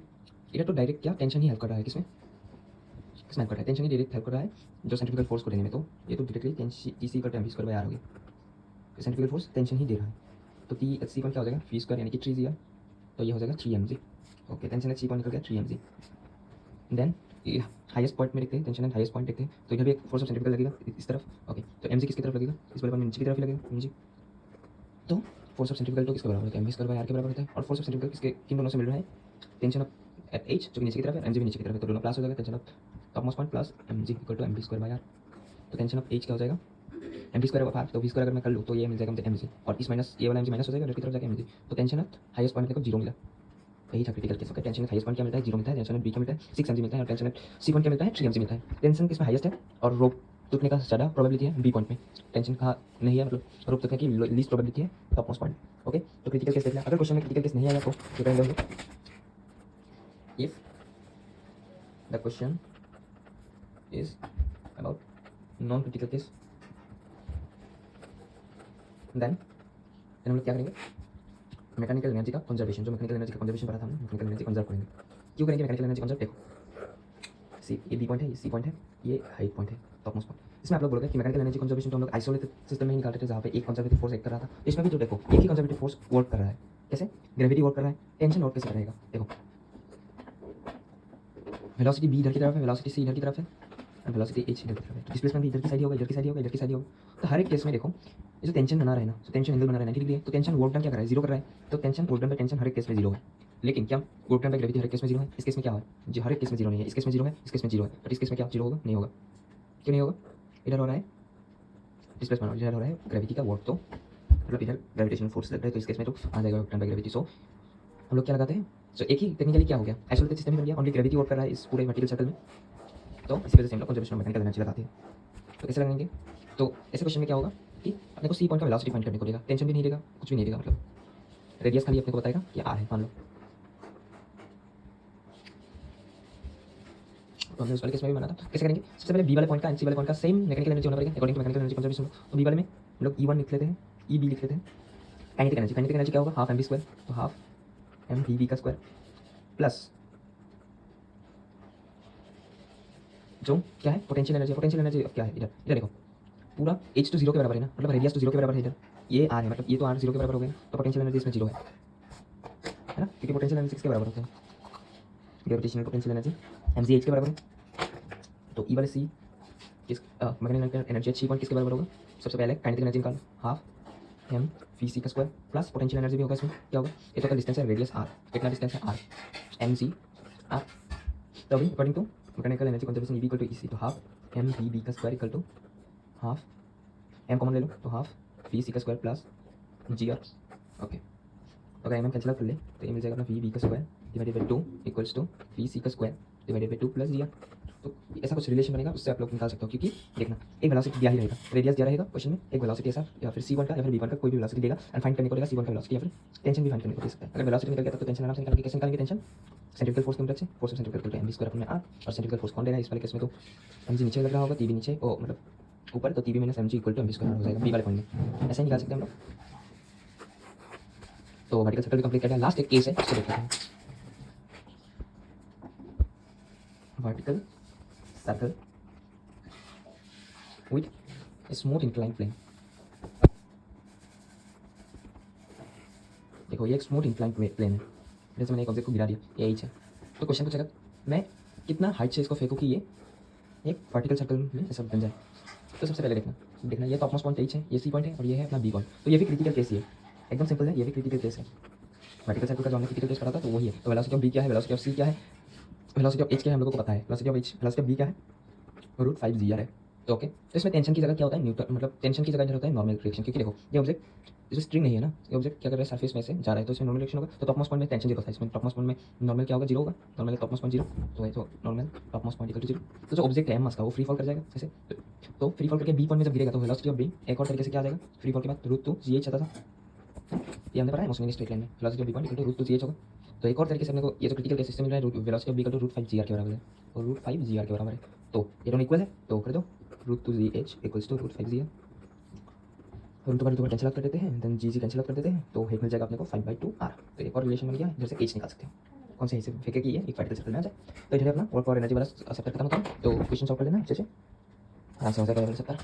इधर तो डायरेक्ट क्या टेंशन ही हेल्प कर रहा है, किसमें किसमें हेल्प कर रहा है, टेंशन ही डायरेक्ट हेल्प कर रहा है जो सेंट्रीफ्यूगल फोर्स को देने में। तो ये तो डायरेक्टली टीसी का mv²/r हो गया, सेंट्रीफ्यूगल फोर्स टेंशन ही दे रहा है, तो टी एच सी पॉइंट क्या हो जाएगा v² यानी कि 3 g r, तो ये हो जाएगा 3 mg। Okay, tension H C point निकल गया 3 mg। देन ये हाईएस्ट पॉइंट में देखते हैं, टेंशन एंड हाईएस्ट पॉइंट देखते हैं, तो इधर भी एक फोर्स ऑफ सेंट्रीफ्यूगल लगेगा इस तरफ। ओके, तो mg किसकी तरफ लगेगा, इस वाले पॉइंट में नीचे की तरफ ही लगेगा mg। तो फोर्स ऑफ सेंट्रीफ्यूगल तो किसके बराबर होता है, mv²/r के बराबर होता है, और फोर्स ऑफ सेंट्रीफ्यूगल किसके किन दोनों से मिल रहा है, टेंशन ऑफ एट एच जो कि नीचे की तरफ है, mg भी नीचे की तरफ है, तो दोनों प्लस हो जाएगा, tension of top most point plus mg equal to mv²/r। तो टेंशन ऑफ एच क्या हो जाएगा mv²/r, तो v² अगर मैं कर लूँ तो ये मिल जाएगा मुझे mg, और इस माइनस ये वाला mg माइनस हो जाएगा, इधर की तरफ जाकर mg। तो टेंशन ऑफ हाईएस्ट पॉइंट देखो 0 मिला, यही था critical case. Okay, tension highest point क्या मिलता है 0 मिलता है, टेंशन बी क्या मिलता है 6 mg मिलता है, और टेंशन सी पॉइंट क्या मिलता है 3 mg मिलता है। टेंशन किसमें हाईएस्ट है और रोप टूटने का ज़्यादा प्रोबेबिलिटी है बी पॉइंट में, टेंशन का नहीं है, मतलब रोप टूटने की लीस्ट प्रोबेबिलिटी है टॉप मोस्ट पॉइंट। ओके, तो क्रिटिकल केस देख लिया। अगर क्वेश्चन में क्रिटिकल केस नहीं आया तो करेंगे हम लोग, if the question is about non critical case then हम लोग क्या करेंगे, मैकेनिकल एनर्जी का कंजर्वेशन, जो मैकेनिकल एनर्जी का कंजर्वेशन पढ़ा था हमने, मैकेनिकल एनर्जी कंजर्व करेंगे। क्यों करेंगे मैकेनिकल एनर्जी कंजर्व, देखो सी ये बी पॉइंट है, ये सी पॉइंट है, ये हाइट पॉइंट है टॉप मोस्ट पॉइंट। इसमें आप लोग बोलोगे कि मैकेनिकल एनर्जी कंजर्वेशन तो हम लोग आइसोलेटेड सिस्टम में ही निकालते थे, जहाँ पे एक कंजर्वेटिव फोर्स एक्ट कर रहा था। इसमें भी तो देखो एक ही कंजर्वेटिव फोर्स वर्क कर रहा है, कैसे ग्रेविटी वर्क कर रहा है, टेंशन वर्क कैसे रहेगा, देखो वेलोसिटी बी इधर की तरफ है, वेलोसिटी सी इधर की तरफ है, एंड वेलोसिटी एच इधर की तरफ है, तो डिस्प्लेसमेंट भी इधर की साइड होगा, इधर की साइड होगा, इधर की साइड होगा। तो हर एक केस में देखो ये जो टेंशन बना रहा है ना, तो टेंशन एंगल बना रहा है 90 डिग्री है, तो टेंशन वर्क डन क्या कर रहा है 0 कर रहा है, तो tension work done by tension हर एक केस में 0 है। लेकिन क्या वर्क डन बाय ग्रेविटी हर एक केस में 0 है, इस केस में क्या है जी हर एक केस में 0 नहीं है, इस केस में 0 है, इस केस में 0 है, बट इस केस में क्या 0 होगा, नहीं होगा। क्यों नहीं होगा, इधर हो रहा है डिस्प्लेसमेंट और इधर हो रहा है ग्रेविटी का वर्क, तो मतलब इधर ग्रेविटेशनल फोर्स लग रहा है, तो इस केस में तो आ जाएगा वर्क डन बाय ग्रेविटी। सो हम लोग क्या लगाते हैं, तो एक ही टेक्निकली क्या हो गया आइसोलेटेड सिस्टम बन गया, ओनली ग्रेविटी वर्क कर रहा है इस पूरे वर्टिकल सर्कल में, तो इसी वजह से हम लोग कंजर्वेशन ऑफ मैकेनिकल एनर्जी लगाते हैं। तो कैसे लगाएंगे, तो ऐसे क्वेश्चन में क्या होगा कि अपने को सी पॉइंट का वेलोसिटी फाइंड करने को देगा, टेंशन भी नहीं देगा, कुछ भी नहीं देगा, मतलब रेडियस खाली अपने को बताएगा कि आर है मान लो। तो हमने उस वाले केस में भी बना था, कैसे करेंगे, सबसे पहले बी वाले पॉइंट का एंड सी वाले पॉइंट का सेम मैकेनिकल एनर्जी होना पड़ेगा according to mechanical energy conservation. तो बी वाले में हम लोग ई1 लिख लेते हैं, ई बी लिख लेते हैं। काइनेटिक एनर्जी क्या होगा हाफ एम बी स्क्वायर, तो हाफ एम बी बी का स्क्वायर प्लस जो क्या है पोटेंशियल एनर्जी क्या है, इधर इधर देखो पूरा एच तो 0 के बराबर है ना, मतलब रेडियस तो 0 के बराबर है, इधर ये आर है, मतलब ये तो आर 0 के बराबर हो गया, तो पोटेंशियल एनर्जी इसमें 0 है ना, क्योंकि पोटेंशियल एनर्जी किसके बराबर होता है gravitational potential energy mg h के बराबर है। तो ई वाले सी किस मैकेनिकल एनर्जी सी पॉइंट किसके बराबर होगा, सबसे पहले काइनेटिक एनर्जी निकालो हाफ एम वी सी का स्क्वायर प्लस पोटेंशियल एनर्जी भी होगा, इसमें क्या होगा ये तो डिस्टेंस है रेडियस आर, कितना डिस्टेंस है आर एम जी आर। तो अभी according to mechanical energy conservation E equal to E C, तो हाफ एम वी बी का square equal to half m common ले लो, तो हाफ वी सी का स्क्वायर प्लस जी आर। ओके, अगर m cancel कर ले तो ये मिल जाएगा अपना वी बी का square divided by 2 equals to v C का square divided by 2 plus ji are. तो ऐसा कुछ रिलेशन बनेगा, उससे आप लोग निकाल सकते हो, क्योंकि देखना एक वेलोसिटी दिया ही रहेगा, रेडियस दिया रहेगा क्वेश्चन में, एक वेलोसिटी ऐसा या फिर c1 का या फिर v1 का कोई भी वेलोसिटी देगा एंड फाइंड करने को रहेगा c1 का वेलोसिटी या फिर टेंशन भी फाइंड करने को दे सकता है। अगर वेलोसिटी निकल गया तो टेंशन आराम से निकालेंगे। कैसे निकालेंगे टेंशन? सेंट्रिफिकल फोर्स की मदद से। Force of centrifugal equal to mv square upon r, और सेंट्रिफिकल फोर्स कौन दे रहा है इस वाले केस में? तो mg नीचे लग रहा होगा, tb नीचे, ओ मतलब ऊपर, तो tb minus mg equal to mv square हो जाएगा बी वाले पॉइंट में। ऐसे ही निकाल सकते हैं हम लोग। तो वर्टिकल सर्कल भी कंप्लीट कर लिया। लास्ट एक केस है, उसको देख लेते हैं। Vertical circle with smooth incline plane. देखो ये एक स्मूथ इंक्लाइन प्लेन है, जैसे मैंने एक ऑब्जेक्ट को गिरा दिया, ये एच है। तो क्वेश्चन पूछेगा मैं कितना हाइट से इसको फेंकूँ कि ये एक वर्टिकल सर्कल में ऐसा बन जाए। तो सबसे पहले देखना ये टॉप मोस्ट पॉइंट एच है, ये सी पॉइंट है और ये है अपना बी पॉइंट। तो ये भी क्रिटिकल केस ही है, एकदम सिंपल है, ये भी क्रिटिकल केस है। वर्टिकल सर्कल का जो हमने क्रिटिकल केस पढ़ा था तो वही है। तो वेलोसिटी ऑफ बी क्या है, वेलोसिटी ऑफ सी क्या है, वेलोसिटी ऑफ एच क्या है हम लोगों को पता है, velocity of H, velocity of B क्या है, √5 GR है। तो ओके, तो इसमें टेंशन की जगह क्या होता है, न्यूटन, मतलब टेंशन की जगह इधर होता है नॉर्मल रिएक्शन। क्योंकि देखो ये ऑब्जेक्ट जो स्ट्रिंग नहीं है ना, ये ऑब्जेक्ट क्या कर रहा है, सरफेस में से जा रहा है, तो इसमें नॉर्मल रिएक्शन होगा। तो टॉप मोस्ट पॉइंट में टेंशन 0 था, इसमें टॉप मोस्ट पॉइंट में नॉर्मल क्या होगा, 0 होगा, नॉर्मल टॉप मोस्ट पॉइंट 0, तो है तो normal top most point equal to 0। तो जो ऑब्जेक्ट है मास का वो फ्री फॉल कर जाएगा ऐसे। तो फ्री फॉल करके बी पॉइंट में जब गिरेगा तो वेलोसिटी ऑफ बी एक और तरीके से क्या आ जाएगा, फ्री फॉल के बाद √2 GH आता था, ये हमने पढ़ा है मोशन स्ट्रेट लाइन में, velocity of B point equal to √2 GH होगा। तो एक और तरीके से अपने को ये जो क्रिटिकल केस सिस्टम मिल रहा है, velocity of B equal to √5 GR के बराबर है, और √5 GR के बराबर है। तो ये दोनों इक्वल है, तो कर दो √2 GH equals to √5 GR। Root पर कैंसिल आउट कर देते हैं, देन जी कैंसिल आउट कर देते हैं, तो एक मिल जाएगा अपने को 5/2r। तो एक और रिलेशन बन गया, इधर से h निकाल सकते हो। कौन से हिस्से फेंके की है, एक वर्टिकल सर्कल में आ जाए। तो इधर अपना वर्क और एनर्जी वाला चैप्टर खत्म होता है। तो क्वेश्चन सॉल्व कर लेना अच्छे से, आराम से हो जाएगा लेवल 70।